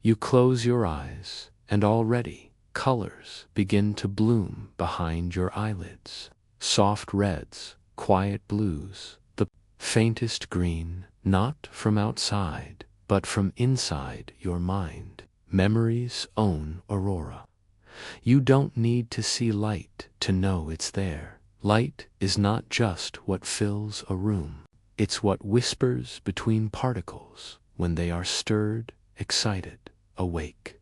You close your eyes, and already colors begin to bloom behind your eyelids. Soft reds, quiet blues, the faintest green, not from outside, but from inside your mind. Memory's own aurora. You don't need to see light to know it's there. Light is not just what fills a room. It's what whispers between particles when they are stirred, excited, awake.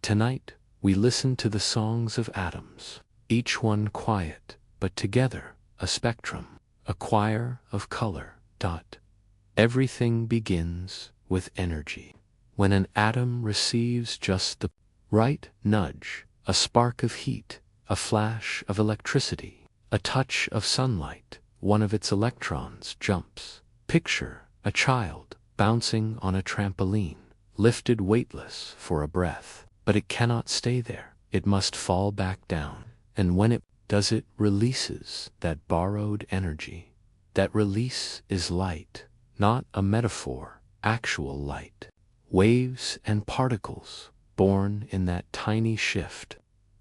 Tonight, we listen to the songs of atoms, each one quiet, but together, a spectrum, a choir of color. Everything begins with energy. When an atom receives just the right nudge, a spark of heat, a flash of electricity, a touch of sunlight, one of its electrons jumps. Picture a child bouncing on a trampoline, lifted weightless for a breath, but it cannot stay there. It must fall back down. And when it does, it releases that borrowed energy. That release is light, not a metaphor, actual light. Waves and particles born in that tiny shift.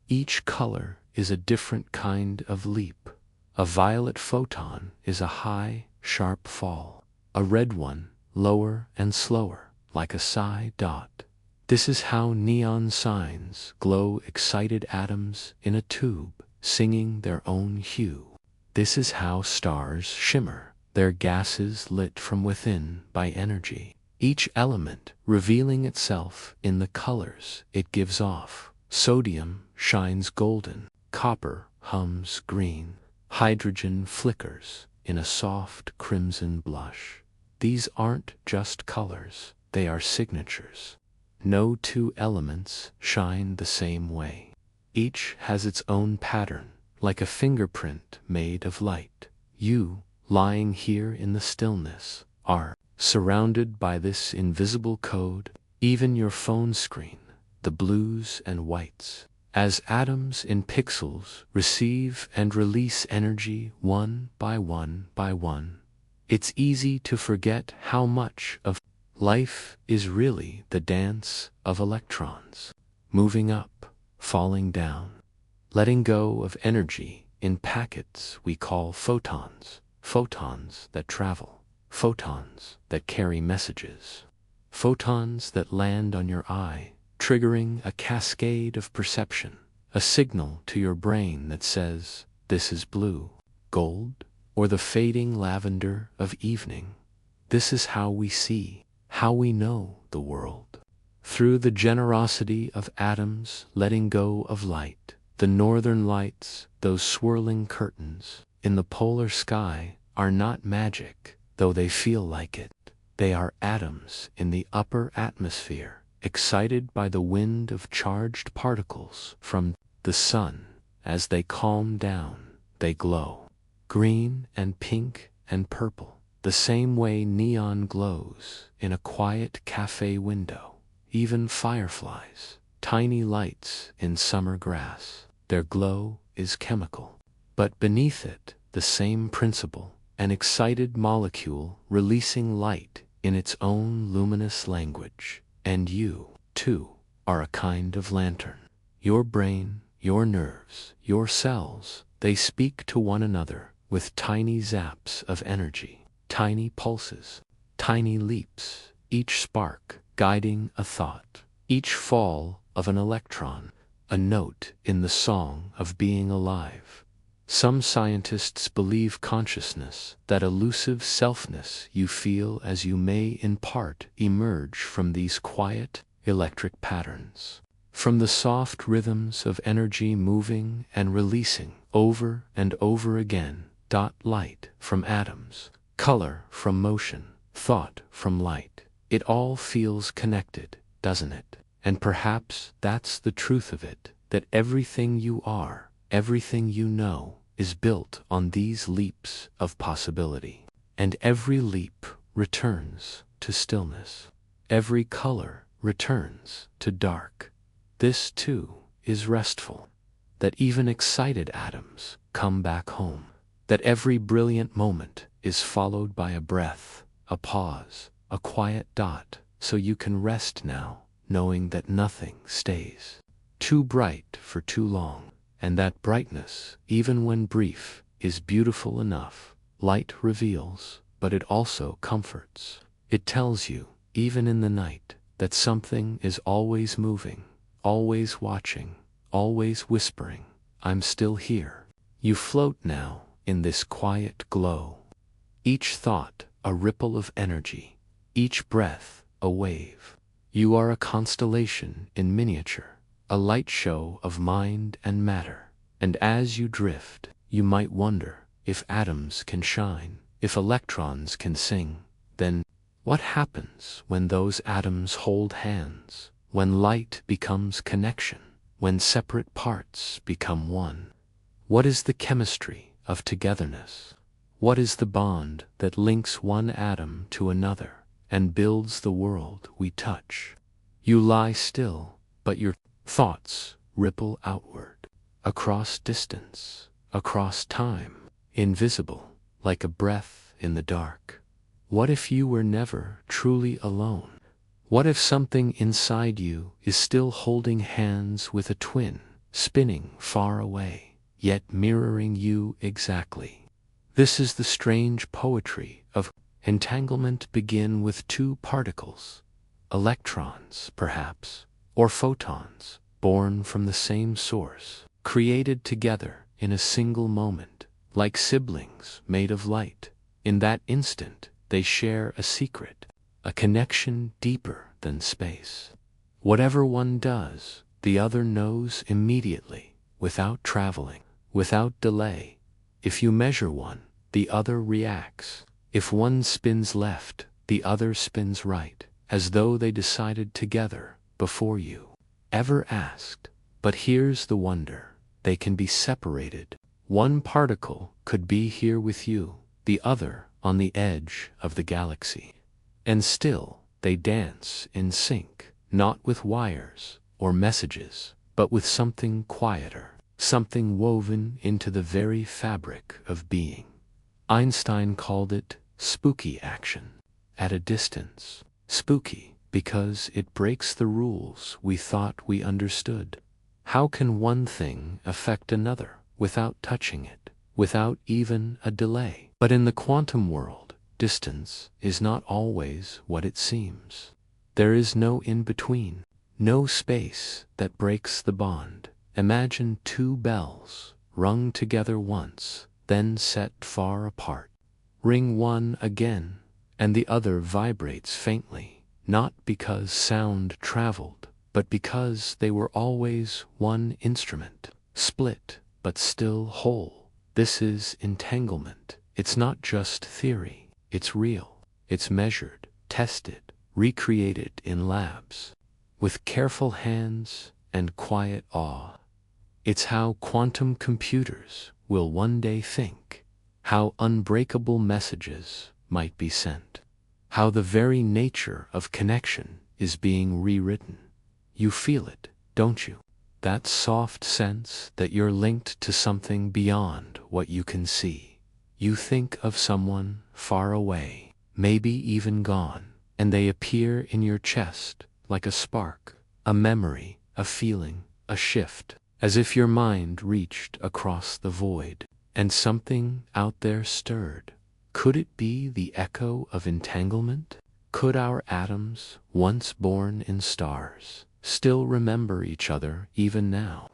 Each color is a different kind of leap. A violet photon is a high, sharp fall. A red one, lower and slower, like a sigh. This is how neon signs glow, excited atoms in a tube, singing their own hue. This is how stars shimmer, their gases lit from within by energy. Each element revealing itself in the colors it gives off. Sodium shines golden, copper hums green, hydrogen flickers in a soft crimson blush. These aren't just colors, they are signatures. No two elements shine the same way. Each has its own pattern, like a fingerprint made of light. You, lying here in the stillness, are surrounded by this invisible code. Even your phone screen, the blues and whites, as atoms in pixels receive and release energy one by one by one. It's easy to forget how much of life is really the dance of electrons, moving up, falling down, letting go of energy in packets we call photons, photons that travel, photons that carry messages, photons that land on your eye, triggering a cascade of perception, a signal to your brain that says, this is blue, gold, or the fading lavender of evening. This is how we see, how we know the world. Through the generosity of atoms letting go of light, the northern lights, those swirling curtains in the polar sky, are not magic, though they feel like it. They are atoms in the upper atmosphere, excited by the wind of charged particles from the sun. As they calm down, they glow, green and pink and purple, the same way neon glows in a quiet cafe window. Even fireflies, tiny lights in summer grass, their glow is chemical. But beneath it, the same principle, an excited molecule releasing light in its own luminous language. And you, too, are a kind of lantern. Your brain, your nerves, your cells, they speak to one another with tiny zaps of energy, tiny pulses, tiny leaps, each spark guiding a thought, each fall of an electron, a note in the song of being alive. Some scientists believe consciousness, that elusive selfness you feel as you may in part emerge from these quiet, electric patterns. from the soft rhythms of energy moving and releasing over and over again. Light from atoms, color from motion, thought from light. It all feels connected, doesn't it? And perhaps that's the truth of it, that everything you are, everything you know, is built on these leaps of possibility. And every leap returns to stillness. Every color returns to dark. This too is restful. That even excited atoms come back home. That every brilliant moment is followed by a breath, a pause, a quiet dot, so you can rest now, knowing that nothing stays too bright for too long. And that brightness, even when brief, is beautiful enough. Light reveals, but it also comforts. It tells you, even in the night, that something is always moving, always watching, always whispering, "I'm still here." You float now in this quiet glow. Each thought a ripple of energy, each breath a wave. You are a constellation in miniature, a light show of mind and matter. And as you drift, you might wonder if atoms can shine, if electrons can sing. Then what happens when those atoms hold hands, when light becomes connection, when separate parts become one? What is the chemistry of togetherness? What is the bond that links one atom to another and builds the world we touch? You lie still, but your thoughts ripple outward, across distance, across time, invisible, like a breath in the dark. What if you were never truly alone? What if something inside you is still holding hands with a twin, spinning far away, yet mirroring you exactly? This is the strange poetry of entanglement. Begin with two particles, electrons perhaps, or photons, born from the same source, created together in a single moment, like siblings made of light. In that instant, they share a secret, a connection deeper than space. Whatever one does, the other knows immediately, without traveling, without delay. If you measure one, the other reacts. If one spins left, the other spins right, as though they decided together before you ever asked. But here's the wonder: they can be separated. One particle could be here with you, the other on the edge of the galaxy. And still, they dance in sync, not with wires or messages, but with something quieter, something woven into the very fabric of being. Einstein called it spooky action. At a distance, spooky because it breaks the rules we thought we understood. How can one thing affect another without touching it, without even a delay? But in the quantum world, distance is not always what it seems. There is no in-between, no space that breaks the bond. Imagine two bells, rung together once, then set far apart. Ring one again, and the other vibrates faintly, not because sound traveled, but because they were always one instrument, split but still whole. This is entanglement. It's not just theory, it's real. It's measured, tested, recreated in labs, with careful hands and quiet awe. It's how quantum computers will one day think, how unbreakable messages might be sent, how the very nature of connection is being rewritten. You feel it, don't you? That soft sense that you're linked to something beyond what you can see. You think of someone far away, maybe even gone, and they appear in your chest like a spark, a memory, a feeling, a shift, as if your mind reached across the void, and something out there stirred. Could it be the echo of entanglement? Could our atoms, once born in stars, still remember each other even now?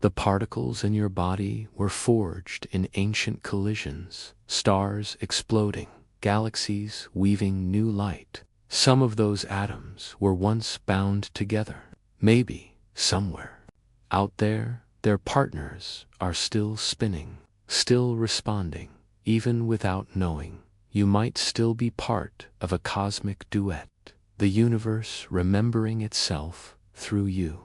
The particles in your body were forged in ancient collisions, stars exploding, galaxies weaving new light. Some of those atoms were once bound together. Maybe somewhere out there, their partners are still spinning, still responding, even without knowing. You might still be part of a cosmic duet, the universe remembering itself through you.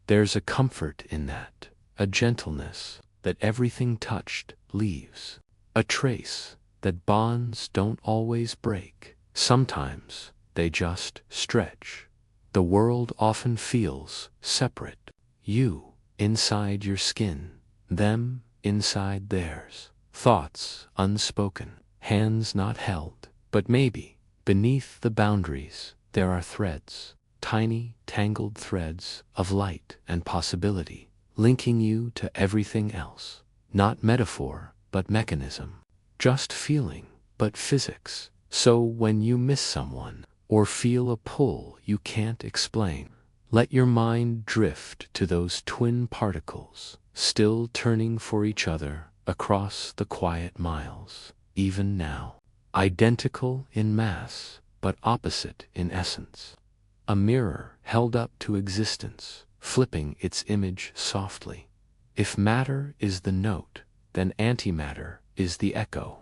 There's a comfort in that, a gentleness that everything touched leaves, a trace that bonds don't always break. Sometimes they just stretch. The world often feels separate. You inside your skin, them inside theirs. Thoughts unspoken, hands not held, but maybe beneath the boundaries there are threads, tiny tangled threads of light and possibility, linking you to everything else. Not metaphor, but mechanism. Just feeling, but physics. So when you miss someone, or feel a pull you can't explain, let your mind drift to those twin particles, still turning for each other across the quiet miles, even now. Identical in mass, but opposite in essence. A mirror held up to existence, flipping its image softly. If matter is the note, then antimatter is the echo.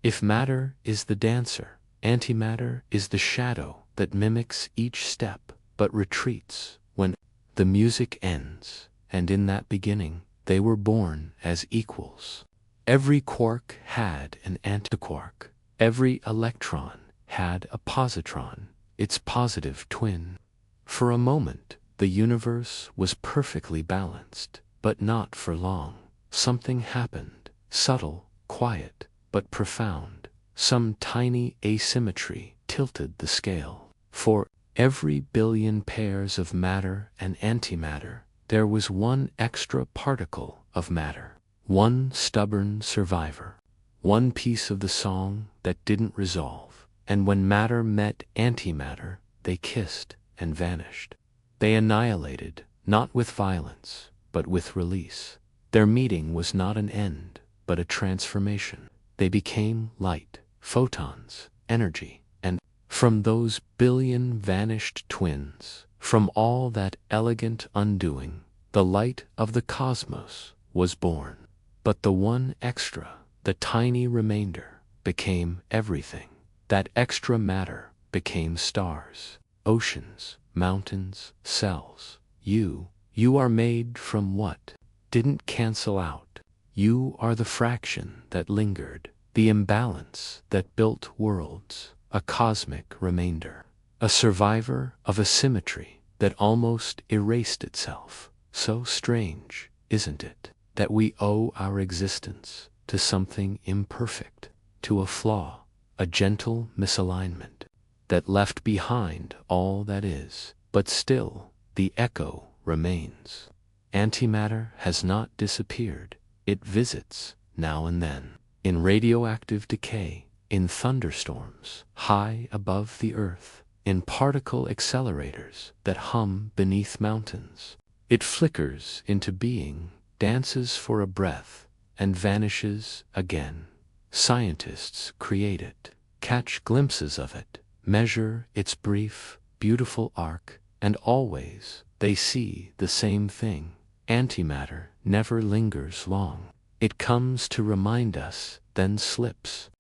If matter is the dancer, antimatter is the shadow that mimics each step but retreats when the music ends, and in that beginning they were born as equals. Every quark had an antiquark. Every electron had a positron, its positive twin. For a moment, the universe was perfectly balanced, but not for long. Something happened, subtle, quiet, but profound. Some tiny asymmetry tilted the scale. For every billion pairs of matter and antimatter, there was one extra particle of matter, one stubborn survivor, one piece of the song that didn't resolve. And when matter met antimatter, they kissed and vanished. They annihilated, not with violence, but with release. Their meeting was not an end, but a transformation. They became light, photons, energy, and from those billion vanished twins, from all that elegant undoing, the light of the cosmos was born. But the one extra, the tiny remainder, became everything. That extra matter became stars, oceans, mountains, cells. You are made from what didn't cancel out. You are the fraction that lingered, the imbalance that built worlds, a cosmic remainder, a survivor of a symmetry that almost erased itself. So strange, isn't it, that we owe our existence to something imperfect, to a flaw, a gentle misalignment that left behind all that is, but still the echo remains. Antimatter has not disappeared. It visits now and then, in radioactive decay, in thunderstorms high above the earth, in particle accelerators that hum beneath mountains. It flickers into being, dances for a breath, and vanishes again. Scientists create it, catch glimpses of it, measure its brief, beautiful arc, and always they see the same thing. Antimatter never lingers long. It comes to remind us, then slips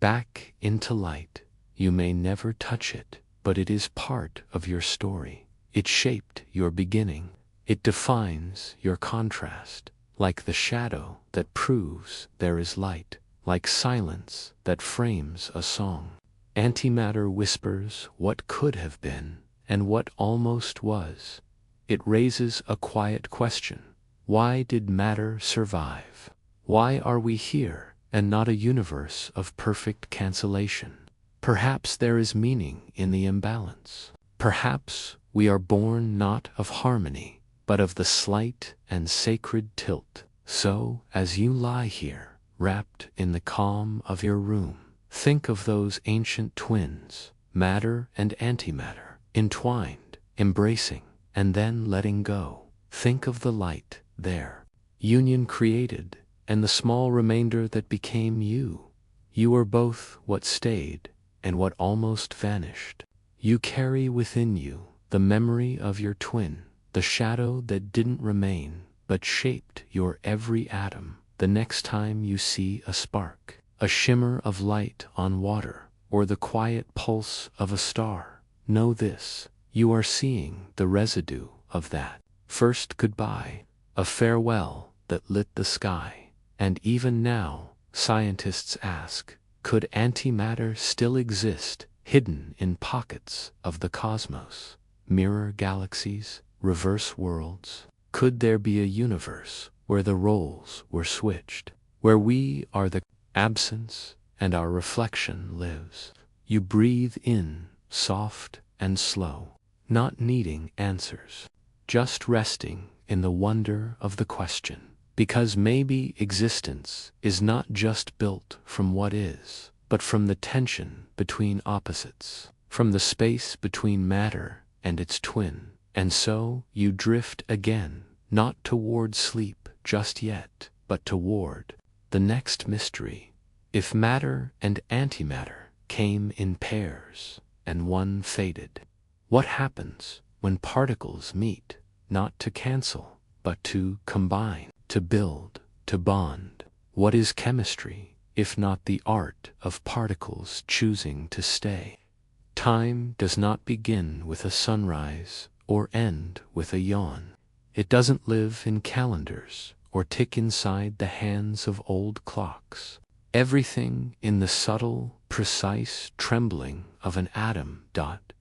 back into light. You may never touch it, but it is part of your story. It shaped your beginning. It defines your contrast, like the shadow that proves there is light, like silence that frames a song. Antimatter whispers what could have been and what almost was. It raises a quiet question. Why did matter survive? Why are we here and not a universe of perfect cancellation? Perhaps there is meaning in the imbalance. Perhaps we are born not of harmony, but of the slight and sacred tilt. So, as you lie here, wrapped in the calm of your room, think of those ancient twins, matter and antimatter, entwined, embracing, and then letting go. Think of the light there, union created, and the small remainder that became you. You are both what stayed and what almost vanished. You carry within you the memory of your twin, the shadow that didn't remain, but shaped your every atom. The next time you see a spark, a shimmer of light on water, or the quiet pulse of a star, know this: you are seeing the residue of that first goodbye, a farewell that lit the sky. And even now, scientists ask, could antimatter still exist, hidden in pockets of the cosmos? Mirror galaxies, reverse worlds? Could there be a universe where the roles were switched, where we are the absence and our reflection lives? You breathe in, soft and slow, not needing answers, just resting in the wonder of the question. Because maybe existence is not just built from what is, but from the tension between opposites, from the space between matter and its twin. And so you drift again, not toward sleep just yet, but toward the next mystery. If matter and antimatter came in pairs and one faded, what happens when particles meet, not to cancel, but to combine, to build, to bond? What is chemistry, if not the art of particles choosing to stay? Time does not begin with a sunrise or end with a yawn. It doesn't live in calendars or tick inside the hands of old clocks. Everything in the subtle, precise trembling of an atom.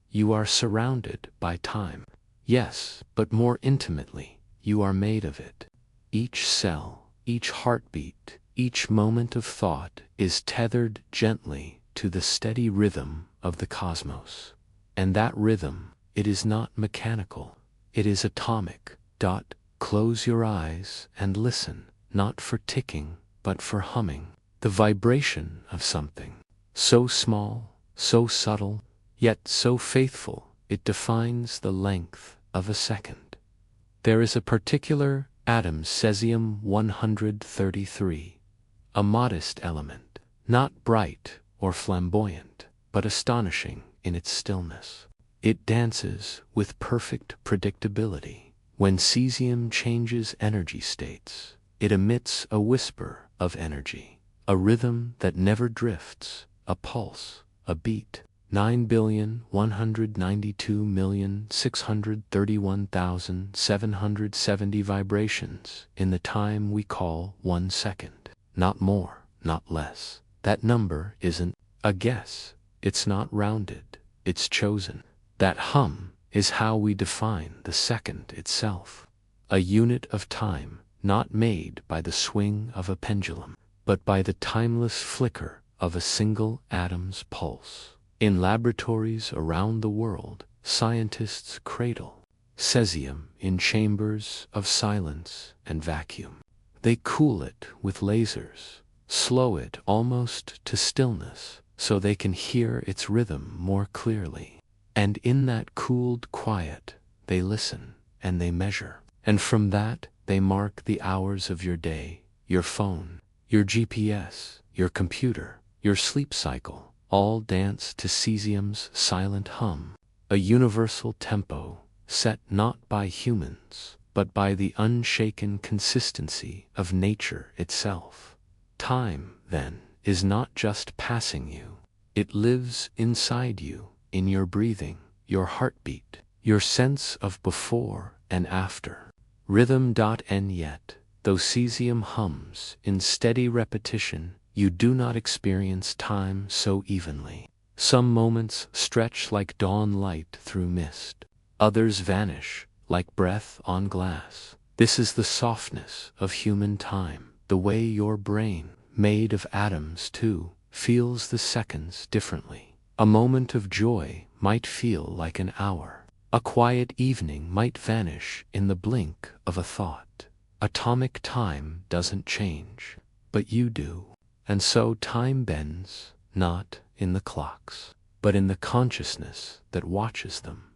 You are surrounded by time. Yes, but more intimately, you are made of it. Each cell, each heartbeat, each moment of thought is tethered gently to the steady rhythm of the cosmos. And that rhythm, it is not mechanical, it is atomic. Close your eyes and listen, not for ticking, but for humming. The vibration of something, so small, so subtle, yet so faithful, it defines the length of a second. There is a particular atom, cesium-133, a modest element, not bright or flamboyant, but astonishing in its stillness. It dances with perfect predictability. When cesium changes energy states, it emits a whisper of energy, a rhythm that never drifts, a pulse, a beat. 9,192,631,770 vibrations in the time we call 1 second. Not more, not less. That number isn't a guess. It's not rounded. It's chosen. That hum is how we define the second itself. A unit of time, not made by the swing of a pendulum, but by the timeless flicker of a single atom's pulse. In laboratories around the world, scientists cradle cesium in chambers of silence and vacuum. They cool it with lasers, slow it almost to stillness, so they can hear its rhythm more clearly. And in that cooled quiet, they listen and they measure. And from that, they mark the hours of your day, your phone, your GPS, your computer, your sleep cycle, all dance to cesium's silent hum, a universal tempo set not by humans, but by the unshaken consistency of nature itself. Time, then, is not just passing you. It lives inside you, in your breathing, your heartbeat, your sense of before and after. Rhythm. And yet, though cesium hums in steady repetition, you do not experience time so evenly. Some moments stretch like dawn light through mist. Others vanish like breath on glass. This is the softness of human time, the way your brain, made of atoms too, feels the seconds differently. A moment of joy might feel like an hour. A quiet evening might vanish in the blink of a thought. Atomic time doesn't change, but you do. And so time bends, not in the clocks, but in the consciousness that watches them.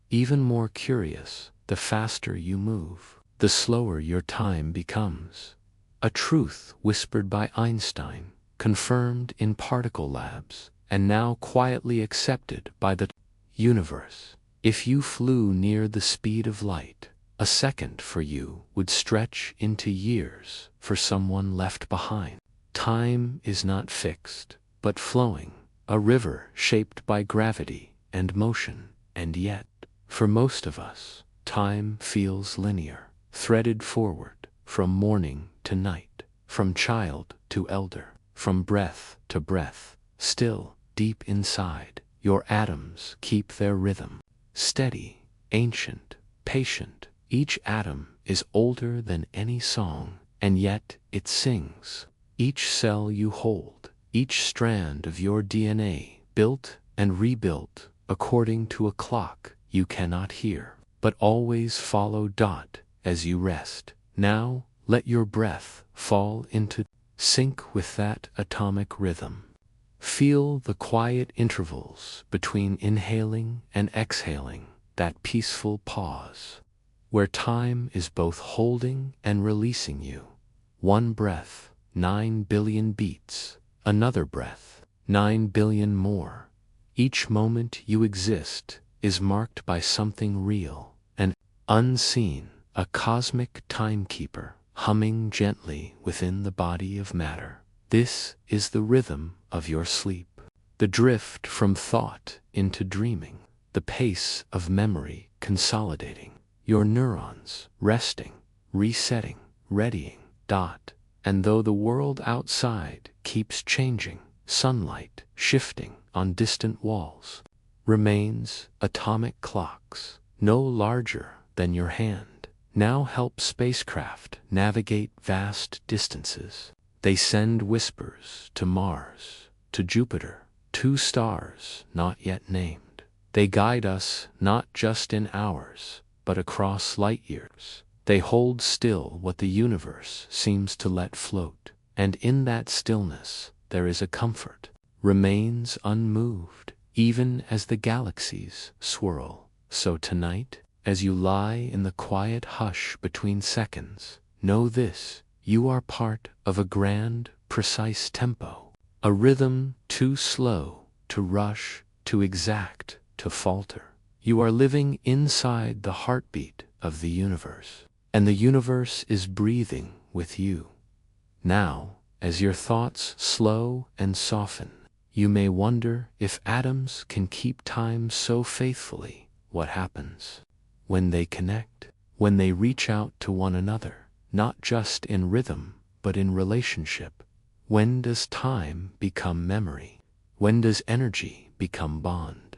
Even more curious, the faster you move, the slower your time becomes. A truth whispered by Einstein, confirmed in particle labs, and now quietly accepted by the universe. If you flew near the speed of light, A second for you would stretch into years for someone left behind. Time is not fixed, but flowing, a river shaped by gravity and motion, and yet, for most of us, time feels linear, threaded forward, from morning to night, from child to elder, from breath to breath. Still, deep inside, your atoms keep their rhythm, steady, ancient, patient. Each atom is older than any song, and yet it sings. Each cell you hold, each strand of your DNA, built and rebuilt according to a clock you cannot hear, but always follow as you rest. Now, let your breath fall into sync with that atomic rhythm. Feel the quiet intervals between inhaling and exhaling, that peaceful pause, where time is both holding and releasing you. One breath, 9 billion beats, another breath, 9 billion more. Each moment you exist is marked by something real and unseen, a cosmic timekeeper humming gently within the body of matter. This is the rhythm of your sleep, the drift from thought into dreaming, the pace of memory consolidating, your neurons resting, resetting, readying. And though the world outside keeps changing, sunlight shifting on distant walls, remains atomic clocks, no larger than your hand, now help spacecraft navigate vast distances. They send whispers to Mars, to Jupiter, to stars not yet named. They guide us not just in hours, but across light years. They hold still what the universe seems to let float, and in that stillness there is a comfort, remains unmoved, even as the galaxies swirl. So tonight, as you lie in the quiet hush between seconds, know this: you are part of a grand, precise tempo, a rhythm too slow to rush, too exact to falter. You are living inside the heartbeat of the universe, and the universe is breathing with you. Now, as your thoughts slow and soften, you may wonder if atoms can keep time so faithfully. What happens when they connect, when they reach out to one another, not just in rhythm, but in relationship? When does time become memory? When does energy become bond?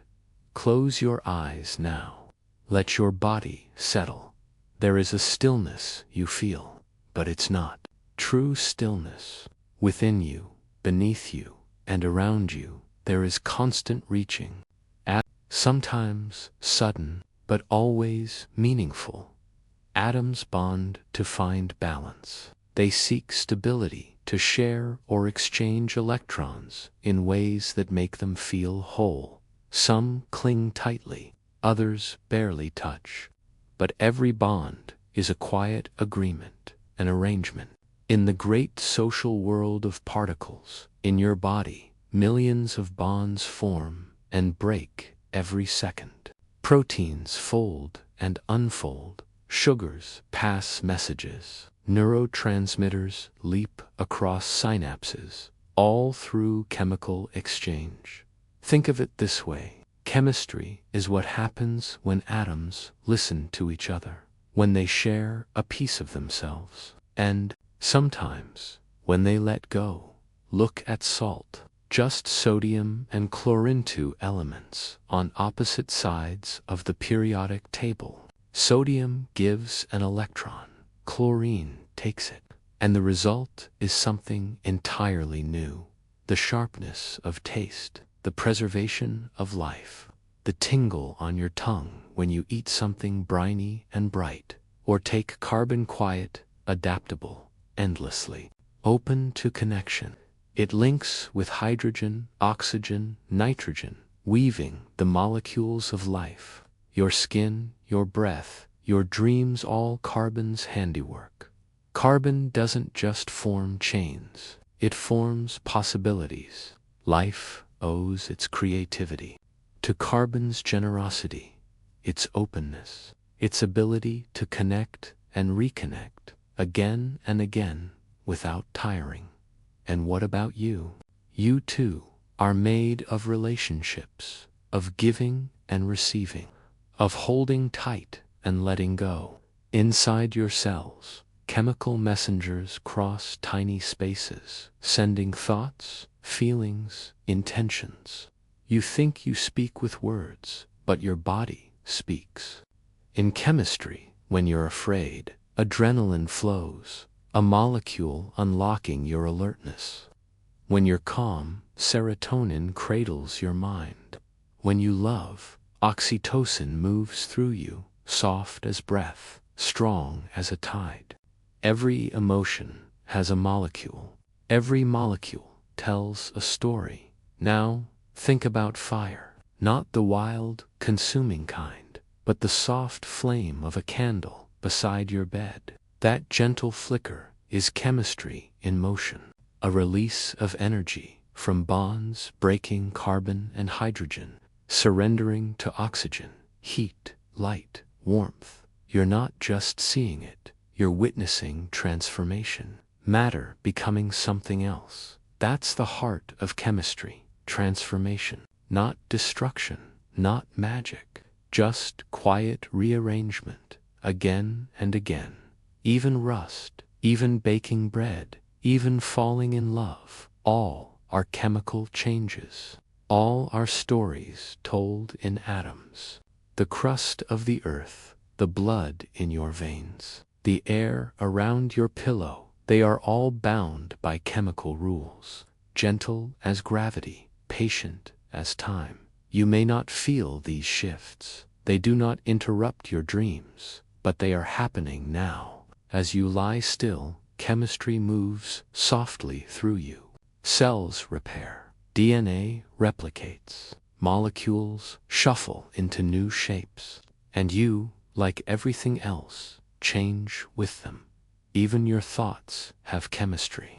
Close your eyes now. Let your body settle. There is a stillness you feel, but it's not true stillness. Within you, beneath you, and around you, there is constant reaching, sometimes sudden, but always meaningful. Atoms bond to find balance. They seek stability, to share or exchange electrons in ways that make them feel whole. Some cling tightly, others barely touch. But every bond is a quiet agreement, an arrangement. In the great social world of particles, in your body, millions of bonds form and break every second. Proteins fold and unfold, sugars pass messages, neurotransmitters leap across synapses, all through chemical exchange. Think of it this way: chemistry is what happens when atoms listen to each other, when they share a piece of themselves, and sometimes when they let go. Look at salt. Just sodium and chlorine, two elements on opposite sides of the periodic table. Sodium gives an electron, chlorine takes it, and the result is something entirely new. The sharpness of taste, the preservation of life, the tingle on your tongue when you eat something briny and bright, or take carbon, quiet, adaptable, endlessly open to connection. It links with hydrogen, oxygen, nitrogen, weaving the molecules of life. Your skin, your breath, your dreams, all carbon's handiwork. Carbon doesn't just form chains, it forms possibilities. Life owes its creativity to carbon's generosity, its openness. its ability to connect and reconnect again and again without tiring. And what about you? You too are made of relationships, of giving and receiving, of holding tight and letting go. Inside your cells, chemical messengers cross tiny spaces, sending thoughts, feelings, intentions. You think you speak with words, but your body speaks. In chemistry, when you're afraid, adrenaline flows, a molecule unlocking your alertness. When you're calm, serotonin cradles your mind. When you love, oxytocin moves through you, soft as breath, strong as a tide. Every emotion has a molecule. Every molecule tells a story. Now, think about fire. Not the wild, consuming kind, but the soft flame of a candle beside your bed. That gentle flicker is chemistry in motion, a release of energy from bonds breaking carbon and hydrogen, surrendering to oxygen, heat, light, warmth. You're not just seeing it, you're witnessing transformation, matter becoming something else. That's the heart of chemistry, transformation, not destruction, not magic, just quiet rearrangement, again and again. Even rust, even baking bread, even falling in love, all are chemical changes. All are stories told in atoms. The crust of the earth, the blood in your veins, the air around your pillow, they are all bound by chemical rules, gentle as gravity, patient as time. You may not feel these shifts. They do not interrupt your dreams, but they are happening now. As you lie still, chemistry moves softly through you. Cells repair, DNA replicates, molecules shuffle into new shapes, and you, like everything else, change with them. Even your thoughts have chemistry.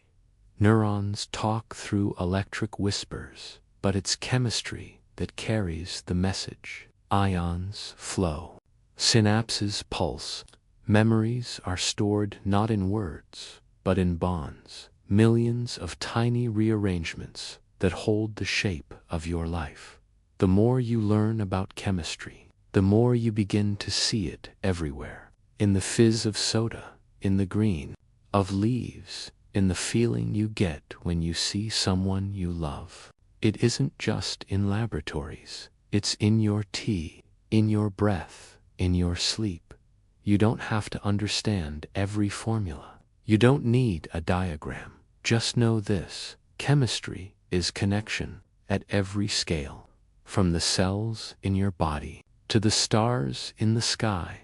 Neurons talk through electric whispers, but it's chemistry that carries the message. Ions flow. Synapses pulse. Memories are stored not in words, but in bonds. Millions of tiny rearrangements that hold the shape of your life. The more you learn about chemistry, the more you begin to see it everywhere. In the fizz of soda, in the green of leaves, in the feeling you get when you see someone you love. It isn't just in laboratories. It's in your tea, in your breath, in your sleep. You don't have to understand every formula. You don't need a diagram. Just know this: chemistry is connection at every scale, from the cells in your body to the stars in the sky.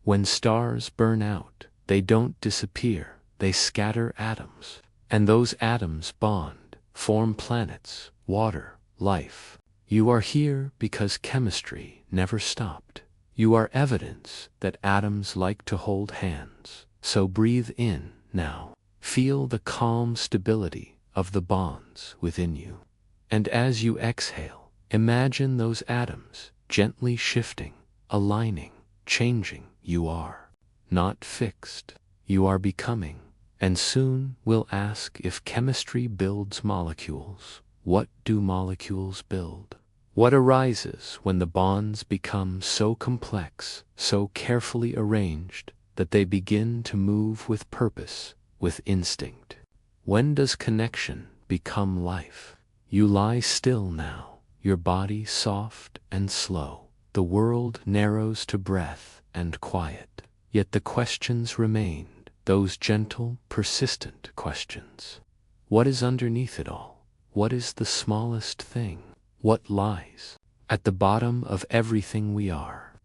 When stars burn out, they don't disappear, they scatter atoms, and those atoms bond, form planets, water, life. You are here because chemistry never stopped. You are evidence that atoms like to hold hands. So breathe in now. Feel the calm stability of the bonds within you. And as you exhale, imagine those atoms gently shifting, aligning, changing. You are not fixed. You are becoming. And soon we'll ask, if chemistry builds molecules, what do molecules build? What arises when the bonds become so complex, so carefully arranged, that they begin to move with purpose, with instinct? When does connection become life? You lie still now, your body soft and slow. The world narrows to breath and quiet. Yet the questions remained, those gentle, persistent questions. What is underneath it all? What is the smallest thing? What lies at the bottom of everything we are?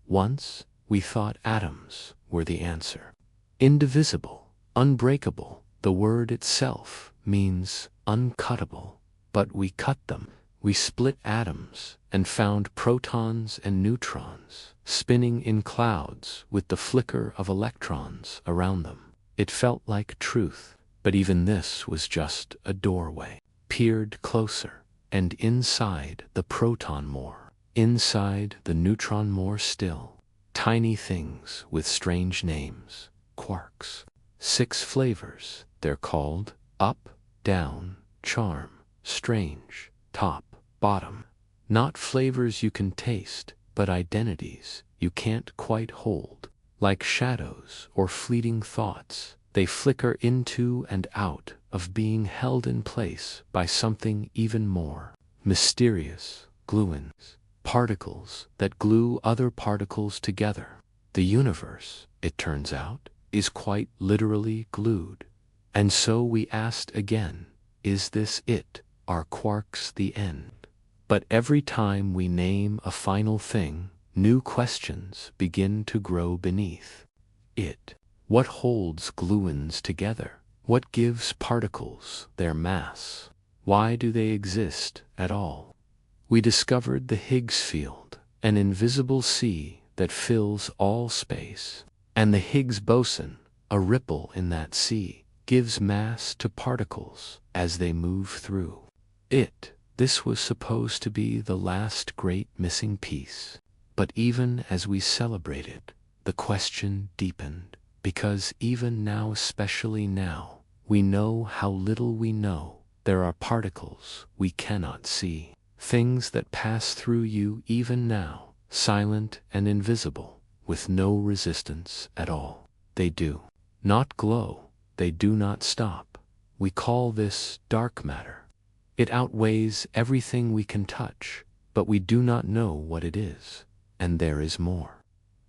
Once, we thought atoms were the answer. Indivisible, unbreakable, the word itself means uncuttable. But we cut them. We split atoms and found protons and neutrons spinning in clouds with the flicker of electrons around them. It felt like truth, but even this was just a doorway. Peered closer, and inside the proton more, inside the neutron more still. Tiny things with strange names, quarks. 6 flavors, they're called: up, down, charm, strange, top, bottom. Not flavors you can taste, but identities you can't quite hold. Like shadows or fleeting thoughts, they flicker into and out of being held in place by something even more mysterious: gluons, particles that glue other particles together. The universe, it turns out, is quite literally glued. And so we asked again, is this it? Are quarks the end? But every time we name a final thing, new questions begin to grow beneath it. What holds gluons together? What gives particles their mass? Why do they exist at all? We discovered the Higgs field, an invisible sea that fills all space. And the Higgs boson, a ripple in that sea, gives mass to particles as they move through it. This was supposed to be the last great missing piece. But even as we celebrated, the question deepened, because even now, especially now, we know how little we know. There are particles we cannot see, things that pass through you even now, silent and invisible, with no resistance at all. They do not glow, they do not stop. We call this dark matter. It outweighs everything we can touch, but we do not know what it is. And there is more.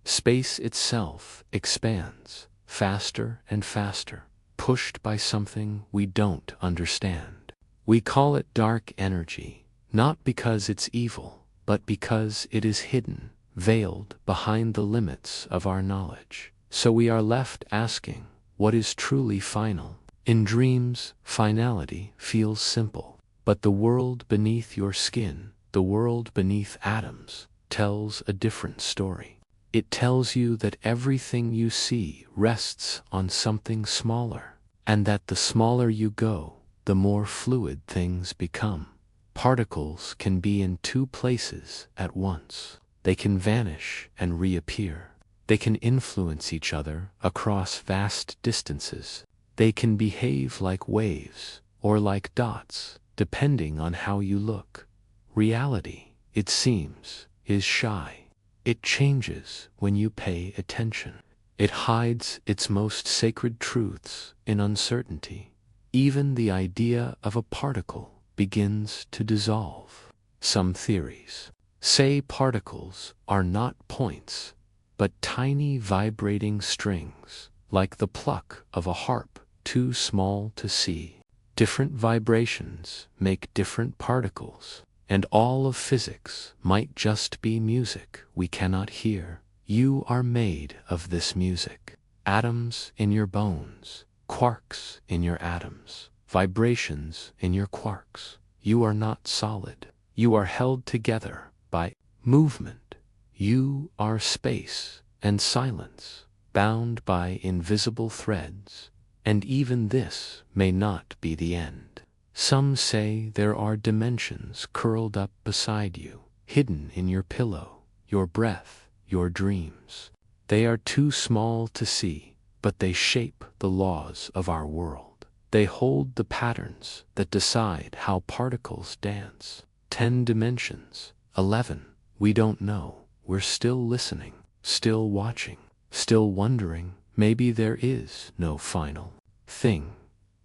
Space itself expands, faster and faster, pushed by something we don't understand. We call it dark energy, not because it's evil, but because it is hidden, veiled behind the limits of our knowledge. So we are left asking, what is truly final? In dreams, finality feels simple. But the world beneath your skin, the world beneath atoms, tells a different story. It tells you that everything you see rests on something smaller, and that the smaller you go, the more fluid things become. Particles can be in 2 places at once. They can vanish and reappear. They can influence each other across vast distances. They can behave like waves or like dots, depending on how you look. Reality, it seems, is shy. It changes when you pay attention. It hides its most sacred truths in uncertainty. Even the idea of a particle begins to dissolve. Some theories say particles are not points, but tiny vibrating strings, like the pluck of a harp too small to see. Different vibrations make different particles, and all of physics might just be music we cannot hear. You are made of this music. Atoms in your bones, quarks in your atoms, vibrations in your quarks. You are not solid. You are held together by movement. You are space and silence, bound by invisible threads. And even this may not be the end. Some say there are dimensions curled up beside you, hidden in your pillow, your breath, your dreams. They are too small to see, but they shape the laws of our world. They hold the patterns that decide how particles dance. 10 dimensions, 11. We don't know. We're still listening, still watching, still wondering. Maybe there is no final thing.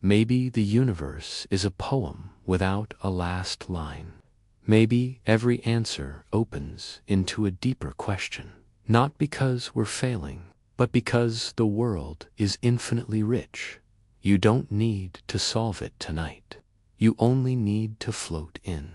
Maybe the universe is a poem without a last line. Maybe every answer opens into a deeper question, not because we're failing, but because the world is infinitely rich. You don't need to solve it tonight. You only need to float in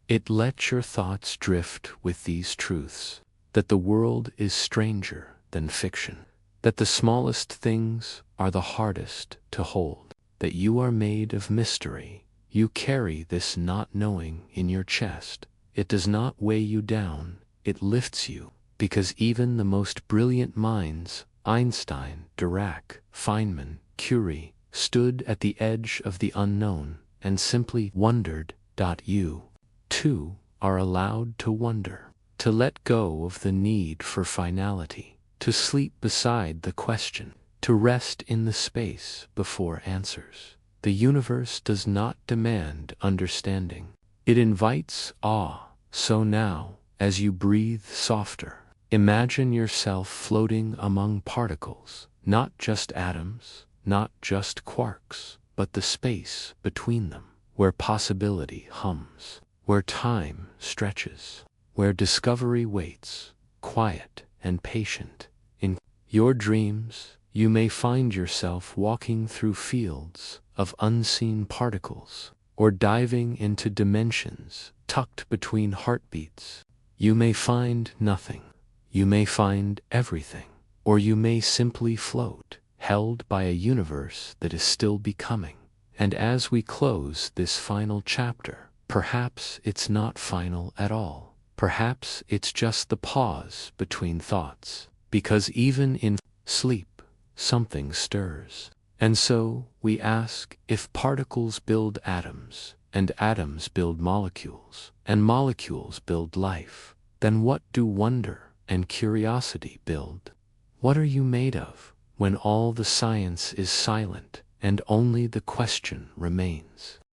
it. Let your thoughts drift with these truths, that the world is stranger than fiction, that the smallest things are the hardest to hold, that you are made of mystery. You carry this not knowing in your chest. It does not weigh you down, it lifts you, because even the most brilliant minds, Einstein, Dirac, Feynman, Curie, stood at the edge of the unknown and simply wondered. You, too, are allowed to wonder. to let go of the need for finality, to sleep beside the question, to rest in the space before answers. The universe does not demand understanding. It invites awe. So now, as you breathe softer, imagine yourself floating among particles, not just atoms, not just quarks, but the space between them, where possibility hums, where time stretches, where discovery waits, quiet and patient. In your dreams, you may find yourself walking through fields of unseen particles, or diving into dimensions tucked between heartbeats. You may find nothing. You may find everything. Or you may simply float, held by a universe that is still becoming. And as we close this final chapter, perhaps it's not final at all. Perhaps it's just the pause between thoughts. Because even in sleep, something stirs. And so, we ask, if particles build atoms, and atoms build molecules, and molecules build life, then what do wonder and curiosity build? What are you made of, when all the science is silent, and only the question remains?